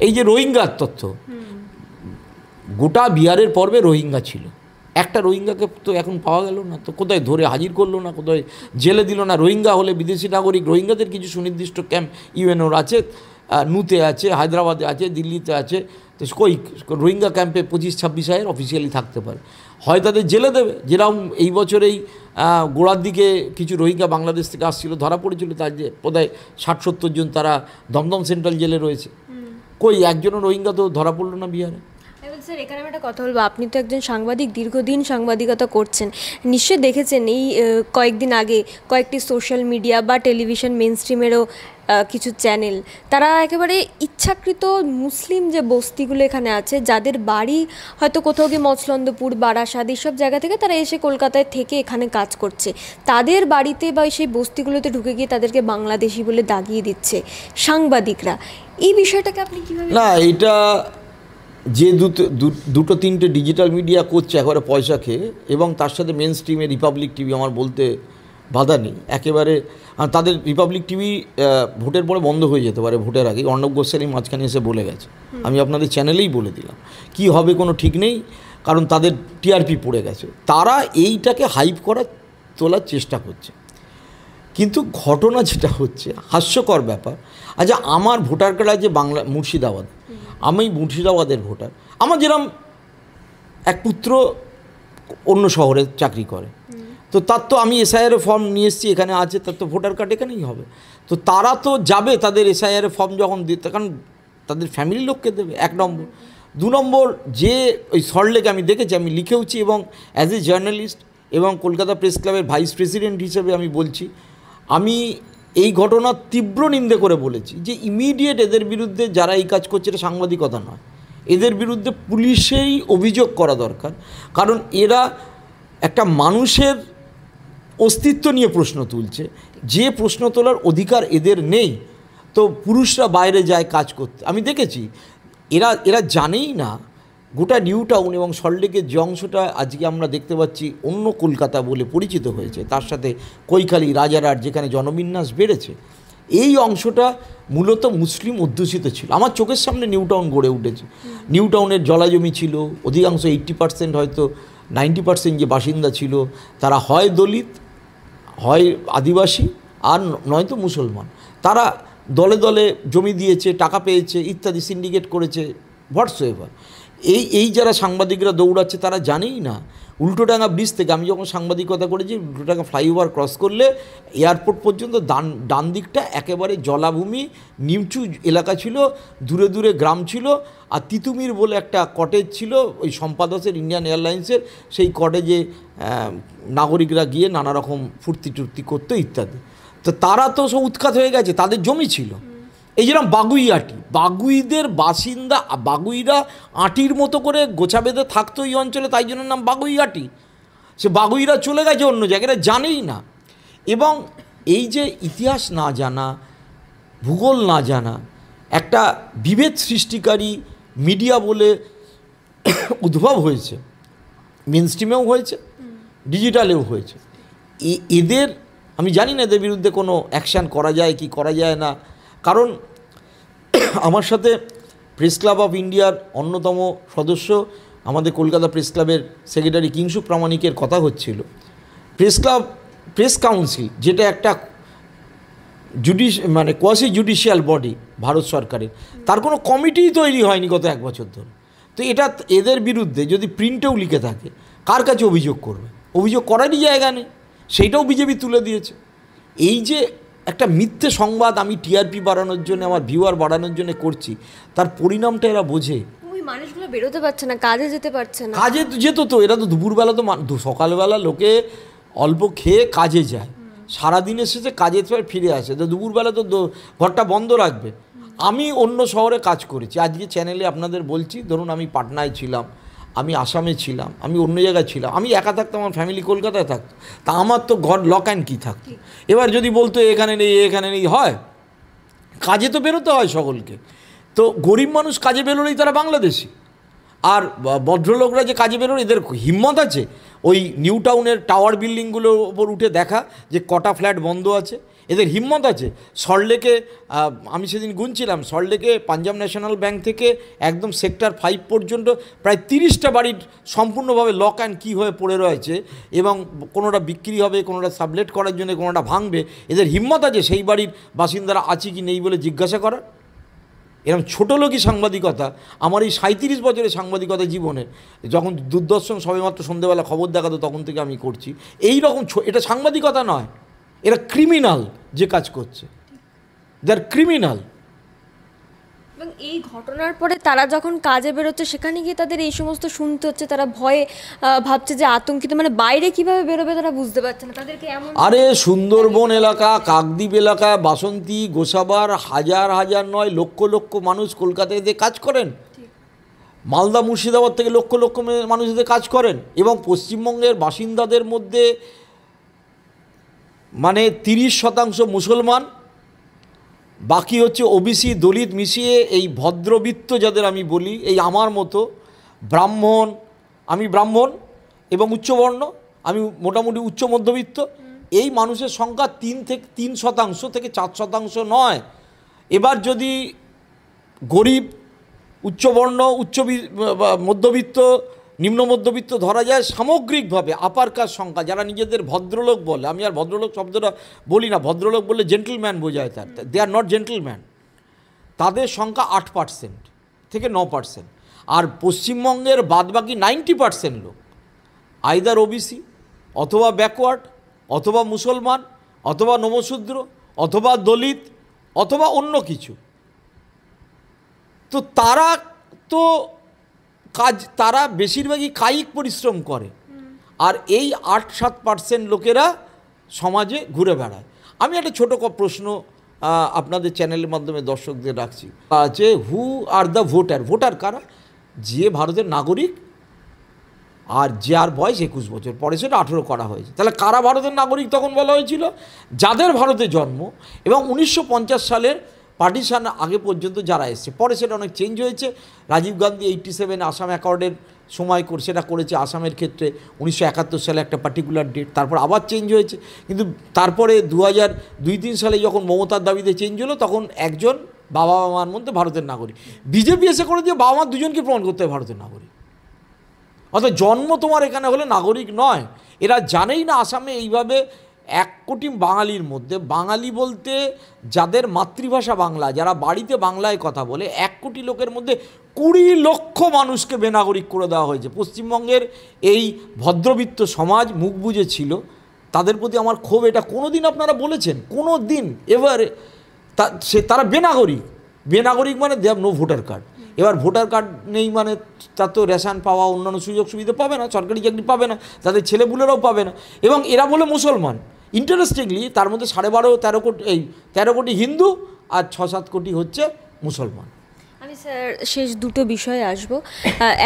এই যে রোহিঙ্গার তথ্য, গোটা বিহারের পর্বে রোহিঙ্গা ছিল, একটা রোহিঙ্গাকে তো এখন পাওয়া গেল না, তো কোথায় ধরে হাজির করলো না, কোথায় জেলে দিল না। রোহিঙ্গা হলে বিদেশি নাগরিক, রোহিঙ্গাদের কিছু সুনির্দিষ্ট ক্যাম্প ইউএনওর আছে, নুতে আছে, হায়দ্রাবাদে আছে, দিল্লিতে আছে, তো কই রোহিঙ্গা ক্যাম্পে 25-26 অফিসিয়ালি থাকতে পারে, হয় তাদের জেলে দেবে। যেরকম এই বছরেই গোড়ার দিকে কিছু রোহিঙ্গা বাংলাদেশ থেকে আসছিল, ধরা পড়েছিল, তার যে বোধহয় 60-70 জন তারা দমদম সেন্ট্রাল জেলে রয়েছে। কই একজনও রোহিঙ্গা তো ধরা পড়লো না বিহারে। স্যার, এখানে আমি একটা কথা বলবো, আপনি তো একজন সাংবাদিক, দীর্ঘদিন সাংবাদিকতা করছেন, নিশ্চয়ই দেখেছেন এই কয়েকদিন আগে কয়েকটি সোশ্যাল মিডিয়া বা টেলিভিশন মেন স্ট্রিমেরও কিছু চ্যানেল, তারা একেবারে ইচ্ছাকৃত মুসলিম যে বস্তিগুলো এখানে আছে, যাদের বাড়ি হয়তো কোথাও গিয়ে মচলন্দপুর, বারাসাত, এইসব জায়গা থেকে তারা এসে কলকাতায় থেকে এখানে কাজ করছে, তাদের বাড়িতে বা সেই বস্তিগুলোতে ঢুকে গিয়ে তাদেরকে বাংলাদেশি বলে দাগিয়ে দিচ্ছে সাংবাদিকরা। এই বিষয়টাকে আপনি কীভাবে? না, এটা যে দুটো তিনটে ডিজিটাল মিডিয়া করছে একেবারে পয়সা খেয়ে, এবং তার সাথে মেন স্ট্রিমে রিপাবলিক টিভি, আমার বলতে বাধা নেই একেবারে, তাদের রিপাবলিক টিভি ভোটের পরে বন্ধ হয়ে যেতে পারে, ভোটের আগে। অর্ণব গোস্বামী মাঝখানে এসে বলে গেছে, আমি আপনাদের চ্যানেলেই বলে দিলাম, কি হবে কোনো ঠিক নেই, কারণ তাদের টিআরপি পড়ে গেছে। তারা এইটাকে হাইপ তোলার চেষ্টা করছে, কিন্তু ঘটনা যেটা হচ্ছে হাস্যকর ব্যাপার। আচ্ছা, আমার ভোটার কার্ড আছে মুর্শিদাবাদ, আমি মুর্শিদাবাদের ভোটার, আমার যেরকম এক পুত্র অন্য শহরে চাকরি করে, তো তার তো আমি এসআইআর ফর্ম নিয়ে এসেছি, এখানে আছে, তার তো ভোটার কার্ড এখানেই হবে। তো তারা তো যাবে তাদের এসআইআর ফর্ম যখন দিতে, কারণ তাদের ফ্যামিলির লোককে দেবে, 1 নম্বর। 2 নম্বর, যে ওই সল্টলেকে আমি দেখেছি, আমি লিখেওছি, এবং অ্যাজ এ জার্নালিস্ট এবং কলকাতা প্রেস ক্লাবের ভাইস প্রেসিডেন্ট হিসেবে আমি বলছি, আমি এই ঘটনার তীব্র নিন্দে করে বলেছি যে ইমিডিয়েট এদের বিরুদ্ধে, যারা এই কাজ করছে, এটা সাংবাদিকতা নয়, এদের বিরুদ্ধে পুলিশেই অভিযোগ করা দরকার। কারণ এরা একটা মানুষের অস্তিত্ব নিয়ে প্রশ্ন তুলছে, যে প্রশ্ন তোলার অধিকার এদের নেই। তো পুরুষরা বাইরে যায় কাজ করতে, আমি দেখেছি, এরা জানেই না গোটা নিউ টাউন এবং সল্টলেকের যে অংশটা আজকে আমরা দেখতে পাচ্ছি অন্য কলকাতা বলে পরিচিত হয়েছে, তার সাথে কৈখালী, রাজারহাট, যেখানে জনবিন্যাস বেড়েছে, এই অংশটা মূলত মুসলিম অধ্যুষিত ছিল। আমার চোখের সামনে নিউ টাউন গড়ে উঠেছে, নিউ টাউনের জলাজমি ছিল, অধিকাংশ 80% হয়তো 90% যে বাসিন্দা ছিল তারা হয় দলিত, হয় আদিবাসী, আর নয়তো মুসলমান। তারা দলে দলে জমি দিয়েছে, টাকা পেয়েছে, ইত্যাদি, সিন্ডিকেট করেছে, হোয়াটসএভার। এই যারা সাংবাদিকরা দৌড়াচ্ছে, তারা জানেই না উল্টোডাঙ্গা ব্রিজ থেকে, আমি যখন সাংবাদিকতা করেছি, উল্টোডাঙ্গা ফ্লাইওভার ক্রস করলে এয়ারপোর্ট পর্যন্ত ডান দিকটা একেবারে জলাভূমি, নিচু এলাকা ছিল, দূরে দূরে গ্রাম ছিল, আর তিতুমির বলে একটা কটেজ ছিল ওই সম্পাদকের, ইন্ডিয়ান এয়ারলাইন্সের, সেই কটেজে নাগরিকরা গিয়ে নানা রকম ফুর্তি টুর্তি করতো ইত্যাদি। তো তারা তো সব উৎখাত হয়ে গেছে, তাদের জমি ছিল। এই যেরকম বাগুইআটি, বাগুইদের বাসিন্দা, বাগুইরা আটির মতো করে গোছা বেঁধে থাকতো এই অঞ্চলে, তাই জন্য নাম বাগুইআটি। সে বাগুইরা চলে গেছে অন্য জায়গায়, জানেই না। এবং এই যে ইতিহাস না জানা, ভূগোল না জানা, একটা বিভেদ সৃষ্টিকারী মিডিয়া বলে উদ্ভব হয়েছে, মেন স্ট্রিমেও হয়েছে, ডিজিটালেও হয়েছে। এদের আমি জানি না এদের বিরুদ্ধে কোনো অ্যাকশান করা যায় কি করা যায় না, কারণ আমার সাথে প্রেস ক্লাব অফ ইন্ডিয়ার অন্যতম সদস্য, আমাদের কলকাতা প্রেস ক্লাবের সেক্রেটারি কিংসু প্রামাণিকের কথা হচ্ছিল। প্রেস কাউন্সিল, যেটা একটা মানে কোয়াসি জুডিশিয়াল বডি ভারত সরকারের, তার কোনো কমিটিই তৈরি হয়নি গত 1 বছর ধরে। তো এটা এদের বিরুদ্ধে যদি প্রিন্টেও লিখে থাকে, কার কাছে অভিযোগ করবে? অভিযোগ করারই জায়গা নেই, সেইটাও বিজেপি তুলে দিয়েছে। এই যে একটা মিথ্যে সংবাদ আমি টিআরপি বাড়ানোর জন্য, আমার ভিউয়ার বাড়ানোর জন্য করছি, তার পরিণামটা এরা বোঝে। ওই মানুষগুলো বেরোতে পারছে না, কাজে যেতে পারছে না। কাজে যেত তো, এরা তো দুপুরবেলা, তো সকালবেলা লোকে অল্প খেয়ে কাজে যায়, সারাদিনের শেষে কাজে ফিরে আসে, তো দুপুরবেলা তো ঘরটা বন্ধ রাখবে। আমি অন্য শহরে কাজ করেছি, আজকে চ্যানেলে আপনাদের বলছি, ধরুন আমি পাটনায় ছিলাম, আমি আসামে ছিলাম, আমি অন্য জায়গায় ছিলাম, আমি একা থাকতাম, আমার ফ্যামিলি কলকাতায় থাকতো, তা আমার তো ঘর লক অ্যান্ড কি থাকতো। এবার যদি বলতো এখানে নেই হয়, কাজে তো বেরোতে হয় সকলকে। তো গরিব মানুষ কাজে বেরোলেই তারা বাংলাদেশি, আর ভদ্রলোকরা যে কাজে বেরোন, এদের হিম্মত আছে ওই নিউ টাউনের টাওয়ার বিল্ডিংগুলোর ওপর উঠে দেখা যে কটা ফ্ল্যাট বন্ধ আছে? এদের হিম্মত আছে? সল্টলেকে আমি সেদিন গুনছিলাম, সল্টলেকে পাঞ্জাব ন্যাশনাল ব্যাংক থেকে একদম সেক্টর 5 পর্যন্ত প্রায় 30টা বাড়ির সম্পূর্ণভাবে লক অ্যান্ড কি হয়ে পড়ে রয়েছে, এবং কোনোটা বিক্রি হবে, কোনোটা সাবলেট করার জন্য, কোনোটা ভাঙবে। এদের হিম্মত আছে সেই বাড়ির বাসিন্দারা আছে কি নেই বলে জিজ্ঞাসা করার? এরকম ছোটো লোকই সাংবাদিকতা আমার এই 37 বছরের সাংবাদিকতা জীবনে, যখন দূরদর্শন সবেমাত্র সন্ধ্যেবেলা খবর দেখাতো তখন থেকে আমি করছি এই রকম। এটা সাংবাদিকতা নয়, এরা ক্রিমিনাল যে কাজ করছে, দে আর ক্রিমিনাল। এবং এই ঘটনার পরে তারা যখন কাজে বেরোচ্ছে সেখানে গিয়ে তাদের এই সমস্ত শুনতে হচ্ছে, তারা ভয়ে ভাবছে যে আতঙ্কিত, মানে বাইরে কিভাবে বেরোবে তারা বুঝতে পারছে না, তাদেরকে এমন। আরে সুন্দরবন এলাকা, কাকদ্বীপ এলাকা, বাসন্তী, গোসাবার হাজার হাজার নয় লক্ষ লক্ষ মানুষ কলকাতায় এতে কাজ করেন, মালদা মুর্শিদাবাদ থেকে লক্ষ লক্ষ মানুষ এতে কাজ করেন, এবং পশ্চিমবঙ্গের বাসিন্দাদের মধ্যে মানে 30% মুসলমান, বাকি হচ্ছে ওবিসি দলিত মিশিয়ে এই ভদ্রবিত্ত যাদের আমি বলি, এই আমার মতো ব্রাহ্মণ, আমি ব্রাহ্মণ এবং উচ্চবর্ণ, আমি মোটামুটি উচ্চ মধ্যবিত্ত, এই মানুষের সংখ্যা 3% থেকে 4% নয়। এবার যদি গরিব, উচ্চবর্ণ, মধ্যবিত্ত, নিম্ন মধ্যবিত্ত ধরা যায়, সামগ্রিকভাবে আপার কাস্ট সংখ্যা যারা নিজেদের ভদ্রলোক বলে, আমি আর ভদ্রলোক শব্দটা বলি না, ভদ্রলোক বললে জেন্টলম্যান বোঝায়, তার দে আর নট জেন্টলম্যান, তাদের সংখ্যা 8% থেকে 9%। আর পশ্চিমবঙ্গের বাদবাকি 90% লোক আইদার ওবিসি, অথবা ব্যাকওয়ার্ড, অথবা মুসলমান, অথবা নমশূদ্র, অথবা দলিত, অথবা অন্য কিছু। তো তারা তো তারা বেশিরভাগই কায়িক পরিশ্রম করে, আর এই 8-7% লোকেরা সমাজে ঘুরে বেড়ায়। আমি একটা ছোটো প্রশ্ন আপনাদের চ্যানেলের মাধ্যমে দর্শকদের রাখছি, যে হু আর দ্য ভোটার? ভোটার কারা? যে ভারতের নাগরিক আর যার বয়স 21 বছর, পরে সেটা 18 করা হয়েছে। তাহলে কারা ভারতের নাগরিক তখন বলা হয়েছিল? যাদের ভারতে জন্ম এবং 1950 সালের পার্টিশন আগে পর্যন্ত যারা এসছে, পরে সেটা অনেক চেঞ্জ হয়েছে। রাজীব গান্ধী 87 আসাম অ্যাকর্ডের সময় সেটা করেছে আসামের ক্ষেত্রে, 1971 সালে একটা পার্টিকুলার ডেট, তারপর আবার চেঞ্জ হয়েছে। কিন্তু তারপরে 2002-3 সালে যখন মমতার দাবিতে চেঞ্জ হলো, তখন একজন বাবা মার মধ্যে ভারতের নাগরিক। বিজেপি এসে করে দিয়ে বাবা মা দুজনকে প্রমাণ করতে হবে ভারতের নাগরিক, অর্থাৎ জন্ম তোমার এখানে হলে নাগরিক নয়। এরা জানেই না আসামে এইভাবে 1 কোটি বাঙালির মধ্যে, বাঙালি বলতে যাদের মাতৃভাষা বাংলা, যারা বাড়িতে বাংলায় কথা বলে, 1 কোটি লোকের মধ্যে 20 লক্ষ মানুষকে বেনাগরিক করে দেওয়া হয়েছে। পশ্চিমবঙ্গের এই ভদ্রবিত্ত সমাজ মুখ বুজে ছিল, তাদের প্রতি আমার ক্ষোভ। এটা কোনো দিন আপনারা বলেছেন? কোনো দিন এবার তারা বেনাগরিক? বেনাগরিক মানে they have no voter card. এবার ভোটার কার্ড নেই মানে তার তো রেশন পাওয়া, অন্যান্য সুযোগ সুবিধা পাবে না, সরকারি চাকরি পাবে না, তাদের ছেলেপুলেরাও পাবে না। এবং এরা বলে মুসলমান, ইন্টারেস্টিংলি তার মধ্যে 12.5-13 কোটি, এই 13 কোটি হিন্দু আর 6-7 কোটি হচ্ছে মুসলমান। আমি স্যার শেষ দুটো বিষয়ে আসবো।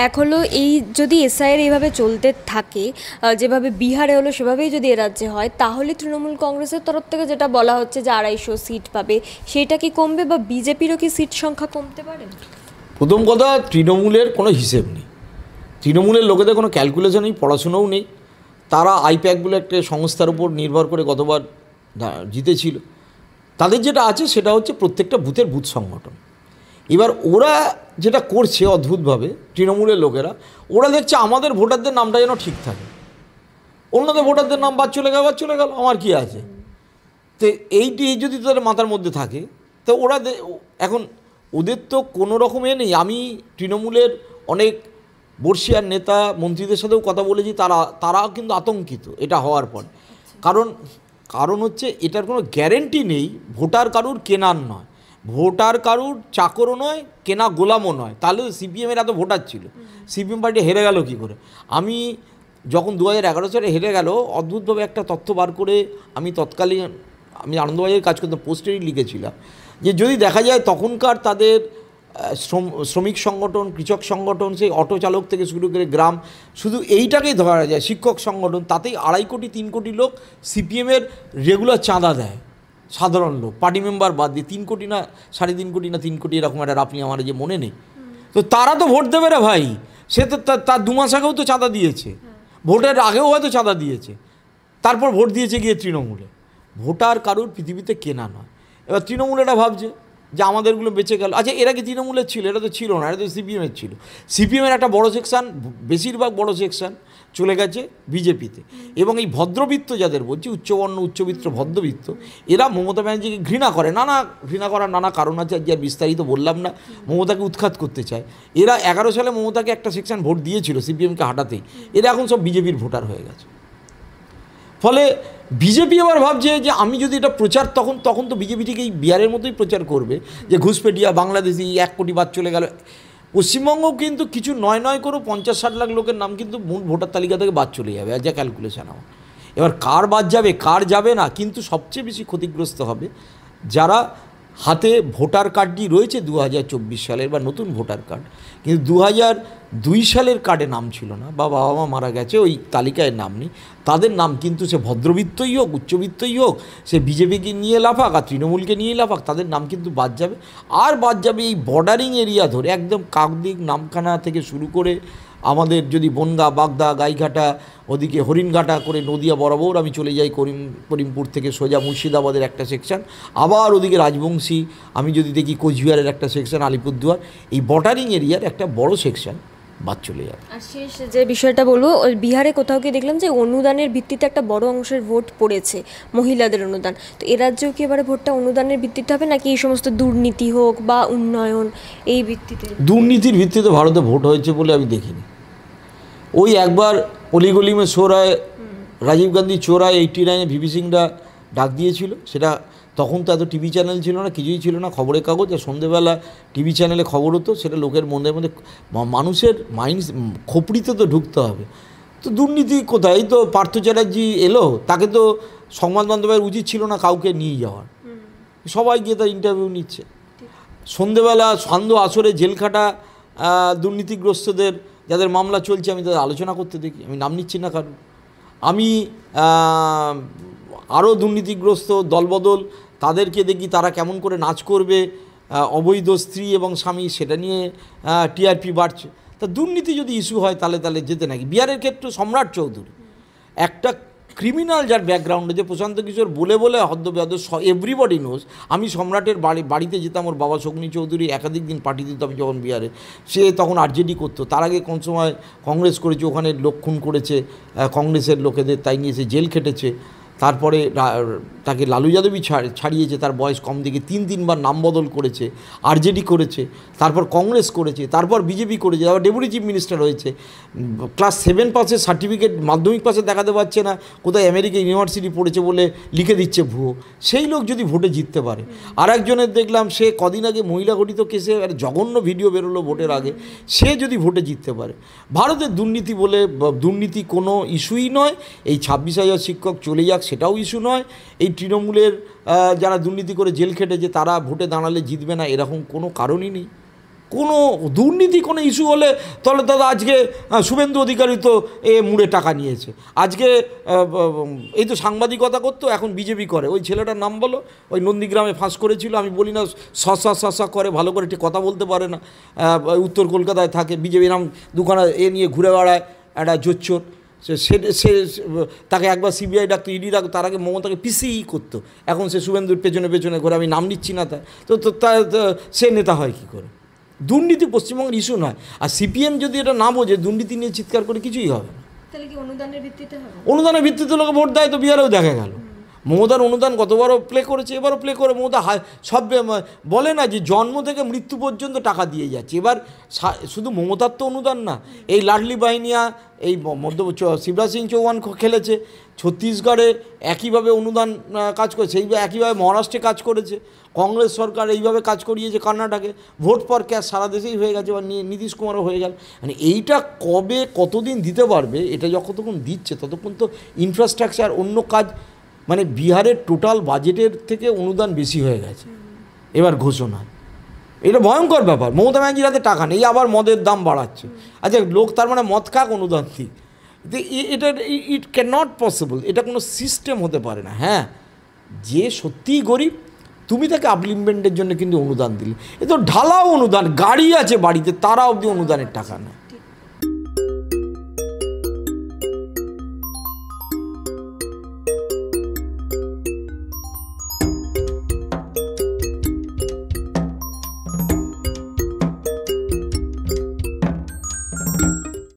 এক হলো, এই যদি এসআইআর এইভাবে চলতে থাকে, যেভাবে বিহারে হলো সেভাবেই যদি এ রাজ্যে হয়, তাহলে তৃণমূল কংগ্রেসের তরফ থেকে যেটা বলা হচ্ছে যে 250 সিট পাবে, সেটা কি কমবে, বা বিজেপিরও কি সিট সংখ্যা কমতে পারে? প্রথম কথা, তৃণমূলের কোনো হিসেব নেই, তৃণমূলের লোকেদের কোনো ক্যালকুলেশন নেই, পড়াশোনাও নেই। তারা আইপ্যাক বলে একটা সংস্থার উপর নির্ভর করে গতবার জিতেছিল। তাদের যেটা আছে সেটা হচ্ছে প্রত্যেকটা বুথের বুথ সংগঠন। এবার ওরা যেটা করছে অদ্ভুতভাবে, তৃণমূলের লোকেরা, ওরা দেখছে আমাদের ভোটারদের নামটা যেন ঠিক থাকে, অন্যদের ভোটারদের নাম বাদ চলে গেল, আমার কি আছে। তো এইটি যদি তাদের মাথার মধ্যে থাকে, তো ওরা এখন ওদের তো কোনো রকম নেই। আমি তৃণমূলের অনেক বর্ষিয়ার নেতা মন্ত্রীদের সাথেও কথা বলেছি, তারা কিন্তু আতঙ্কিত এটা হওয়ার পর। কারণ হচ্ছে এটার কোনো গ্যারেন্টি নেই। ভোটার কারুর কেনার নয়, ভোটার কারুর চাকরও নয়, কেনা গোলামও নয়। তাহলে সিপিএমের এত ভোটার ছিল, সিপিএম পার্টি হেরে গেল কী করে? আমি যখন 2011 সালে হেরে গেল, অদ্ভুতভাবে একটা তথ্য বার করে আমি তৎকালীন, আমি আনন্দবাজারে কাজ করতাম, পোস্টেরই লিখেছিলাম যে যদি দেখা যায় তখনকার তাদের শ্রমিক সংগঠন, কৃষক সংগঠন, সেই অটো চালক থেকে শুরু করে গ্রাম, শুধু এইটাকেই ধরা যায়, শিক্ষক সংগঠন, তাতেই 2.5-3 কোটি লোক সিপিএমের রেগুলার চাঁদা দেয়। সাধারণ লোক, পার্টি মেম্বার বাদ দিয়ে 3 কোটি না 3.5 কোটি না 3 কোটি, এরকম একটা আপনি আমার যে মনে নেই। তো তারা তো ভোট দেবে রে ভাই, সে তো তার 2 মাস আগেও তো চাঁদা দিয়েছে, ভোটের আগেও হয়তো চাঁদা দিয়েছে, তারপর ভোট দিয়েছে গিয়ে তৃণমূলে। ভোটার কারুর পৃথিবীতে কেনা নয়। এবার তৃণমূল এটা ভাবছে যে আমাদেরগুলো বেঁচে গেল। আচ্ছা, এরা কি তৃণমূলের ছিল? এটা তো ছিল না, এটা তো সিপিএমের ছিল। সিপিএমের একটা বড় সেকশান, বেশিরভাগ বড় সেকশান চলে গেছে বিজেপিতে। এবং এই ভদ্রবিত্ত যাদের বলছি, উচ্চবর্ণ উচ্চবিত্ত ভদ্রবিত্ত, এরা মমতা ব্যানার্জিকে ঘৃণা করে। ঘৃণা করার নানা কারণ আছে, আজ আর বিস্তারিত বললাম না। মমতাকে উৎখাত করতে চায় এরা। 11 সালে মমতাকে একটা সেকশন ভোট দিয়েছিল সিপিএমকে হাঁটাতেই। এরা এখন সব বিজেপির ভোটার হয়ে গেছে। ফলে বিজেপি আবার ভাবছে যে আমি যদি এটা প্রচার, তখন তো বিজেপি ঠিক এই বিহারের মতোই প্রচার করবে যে ঘুষপেটিয়া বাংলাদেশি 1 কোটি বাদ চলে গেল। পশ্চিমবঙ্গও কিন্তু কিছু নয় করে 50-60 লাখ লোকের নাম কিন্তু মূল ভোটার তালিকা থেকে বাদ চলে যাবে, আর যা ক্যালকুলেশন আমার। এবার কার বাদ যাবে কার যাবে না, কিন্তু সবচেয়ে বেশি ক্ষতিগ্রস্ত হবে যারা হাতে ভোটার কার্ডটি রয়েছে 2024 সালের বা নতুন ভোটার কার্ড, কিন্তু 2002 সালের কার্ডে নাম ছিল না, বা বাবা মা মারা গেছে ওই তালিকায় নাম নেই, তাদের নাম কিন্তু সে ভদ্রবিত্তই হোক উচ্চবিত্তই হোক, সে বিজেপিকে নিয়ে লাফাক আর তৃণমূলকে নিয়ে লাফাক, তাদের নাম কিন্তু বাদ যাবে। আর বাদ যাবে এই বর্ডারিং এরিয়া ধরে, একদম কাকদ্বীপ নামখানা থেকে শুরু করে আমাদের যদি বনগা বাগদা গাইঘাটা ওদিকে হরিণঘাটা করে নদিয়া বরাবর আমি চলে যাই, করিমপুর থেকে সোজা মুর্শিদাবাদের একটা সেকশন, আবার ওদিকে রাজবংশী, আমি যদি দেখি কোচবিহারের একটা সেকশন, আলিপুরদুয়ার, এই বর্ডারিং এরিয়ার একটা বড় সেকশন বাদ চলে যাবে। আর শেষ যে বিষয়টা বলবো, ওই বিহারে কোথাও গিয়ে দেখলাম যে অনুদানের ভিত্তিতে একটা বড় অংশের ভোট পড়েছে, মহিলাদের অনুদান। তো এ রাজ্যেও কি এবারে ভোটটা অনুদানের ভিত্তিতে হবে, নাকি এই সমস্ত দুর্নীতি হোক বা উন্নয়ন এই ভিত্তিতে? দুর্নীতির ভিত্তিতে ভারতে ভোট হয়েছে বলে আমি দেখিনি। ওই একবার অলিগলিমে চোরায়, রাজীব গান্ধী চোরায় 89-এ ভিপি সিংরা ডাক দিয়েছিল, সেটা তখন তো এত টিভি চ্যানেল ছিল না, কিছুই ছিল না, খবরের কাগজ, আর সন্ধেবেলা টিভি চ্যানেলে খবর হতো, সেটা লোকের মনের মধ্যে, মানুষের মাইন্ড খোপড়িতে তো ঢুকতে হবে। তো দুর্নীতি কোথায়? এই তো পার্থ চ্যাটার্জি এলো, তাকে তো সংবাদ মাধ্যমের উচিত ছিল না কাউকে নিয়ে যাওয়ার, সবাই গিয়ে তার ইন্টারভিউ নিচ্ছে। সন্ধেবেলা সান্ধ্য আসরে জেলখাটা দুর্নীতিগ্রস্তদের যাদের মামলা চলছে আমি তাদের আলোচনা করতে দেখি, আমি নাম নিচ্ছি না কারণ। আমি আরও দুর্নীতিগ্রস্ত দলবদল তাদেরকে দেখি, তারা কেমন করে নাচ করবে অবৈধ স্ত্রী এবং স্বামী, সেটা নিয়ে টিআরপি বাড়ছে। তা দুর্নীতি যদি ইস্যু হয় তাহলে যেতে নাকি। বিহারের ক্ষেত্রে সম্রাট চৌধুরী একটা ক্রিমিনাল, যার ব্যাকগ্রাউন্ডে, যে প্রশান্ত কিশোর বলে হদ্দবেদ্য এভরিবডি নোজ। আমি সম্রাটের বাড়িতে যেতাম, ওর বাবা শগ্নি চৌধুরী একাধিক দিন পাঠিয়ে দিতাম যখন বিহারে, সে তখন আরজেডি করতো, তার আগে কোন সময় কংগ্রেস করেছে, ওখানে লোক খুন করেছে কংগ্রেসের লোকেদের, তাই নিয়ে সে জেল খেটেছে। তারপরে তাকে লালু যাদবই ছাড়িয়েছে, তার বয়স কম দিকে 3-3বার নাম বদল করেছে, আরজেডি করেছে, তারপর কংগ্রেস করেছে, তারপর বিজেপি করেছে, তারপর ডেপুটি চিফ মিনিস্টার হয়েছে। ক্লাস 7 পাসের সার্টিফিকেট মাধ্যমিক পাসে দেখাতে পারছে না, কোথায় আমেরিকা ইউনিভার্সিটি পড়েছে বলে লিখে দিচ্ছে ভুয়ো। সেই লোক যদি ভোটে জিততে পারে। আর একজনের দেখলাম, সে কদিন আগে মহিলা গঠিত কেসে একটা জঘন্য ভিডিও বেরোলো ভোটের আগে, সে যদি ভোটে জিততে পারে। ভারতের দুর্নীতি বলে দুর্নীতি কোনো ইস্যুই নয়। এই 26,000 শিক্ষক চলে যাক সেটাও ইস্যু নয়। এই তৃণমূলের যারা দুর্নীতি করে জেল খেটেছে তারা ভোটে দাঁড়ালে জিতবে না, এরকম কোনো কারণই নেই। কোনো দুর্নীতি কোনো ইস্যু হলে তাহলে দাদা আজকে শুভেন্দু অধিকারী তো মুড়ে টাকা নিয়েছে, আজকে এই তো সাংবাদিকতা করতো, এখন বিজেপি করে। ওই ছেলেটার নাম বলো, ওই নন্দীগ্রামে ফাঁস করেছিল, আমি বলি না শশা করে, ভালো করে ঠিক কথা বলতে পারে না, উত্তর কলকাতায় থাকে, বিজেপি নাম দুখানা নিয়ে ঘুরে বেড়ায়, একটা জোচ্চোর। সে তাকে একবার সিবিআই ডাকতো, ইডি ডাকতো, তার আগে মমতাকে পিসিই করতো, এখন সে শুভেন্দুর পেছনে ঘুরে, আমি নাম নিচ্ছি না, তাই তো সে নেতা হয় কী করে? দুর্নীতি পশ্চিমবঙ্গের ইস্যু নয়। আর সিপিএম যদি এটা না বোঝে, দুর্নীতি নিয়ে চিৎকার করে কিছুই হবে না। তাহলে কি অনুদানের ভিত্তিতে হবে? অনুদানের ভিত্তিতে লোকে ভোট দেয়, তো বিহারেও দেখা গেল। মমতার অনুদান গতবারও প্লে করেছে, এবারও প্লে করে। মমতা সব বলে না যে জন্ম থেকে মৃত্যু পর্যন্ত টাকা দিয়ে যাচ্ছে। এবার শুধু মমতার তো অনুদান না, এই লাডলি বাহিনিয়া, এই শিবরাজ সিং চৌহান খেলেছে, ছত্তিশগড়ে একইভাবে অনুদান কাজ করেছে, একইভাবে মহারাষ্ট্রে কাজ করেছে, কংগ্রেস সরকার এইভাবে কাজ করিয়েছে কর্ণাটকে, ভোট পর ক্যাশ সারা দেশেই হয়ে গেছে, বা নীতিশ কুমারও হয়ে গেল। মানে এইটা কবে কতদিন দিতে পারবে, এটা যতক্ষণ দিচ্ছে ততক্ষণ তো ইনফ্রাস্ট্রাকচার অন্য কাজ, মানে বিহারের টোটাল বাজেটের থেকে অনুদান বেশি হয়ে গেছে এবার ঘোষণা। এটা ভয়ঙ্কর ব্যাপার। মমতা ব্যানার্জির হাতে টাকা নেই, আবার মদের দাম বাড়াচ্ছে। আচ্ছা, লোক তার মানে মদ খাক অনুদান দিক, এটা ইট ক্যান নট পসিবল, এটা কোনো সিস্টেম হতে পারে না। হ্যাঁ, যে সত্যিই গরিব তুমি তাকে আপলিমেন্টের জন্য কিন্তু অনুদান দিলে, এ তো ঢালাও অনুদান, গাড়ি আছে বাড়িতে, তারা অবধি অনুদানের টাকা নেয়।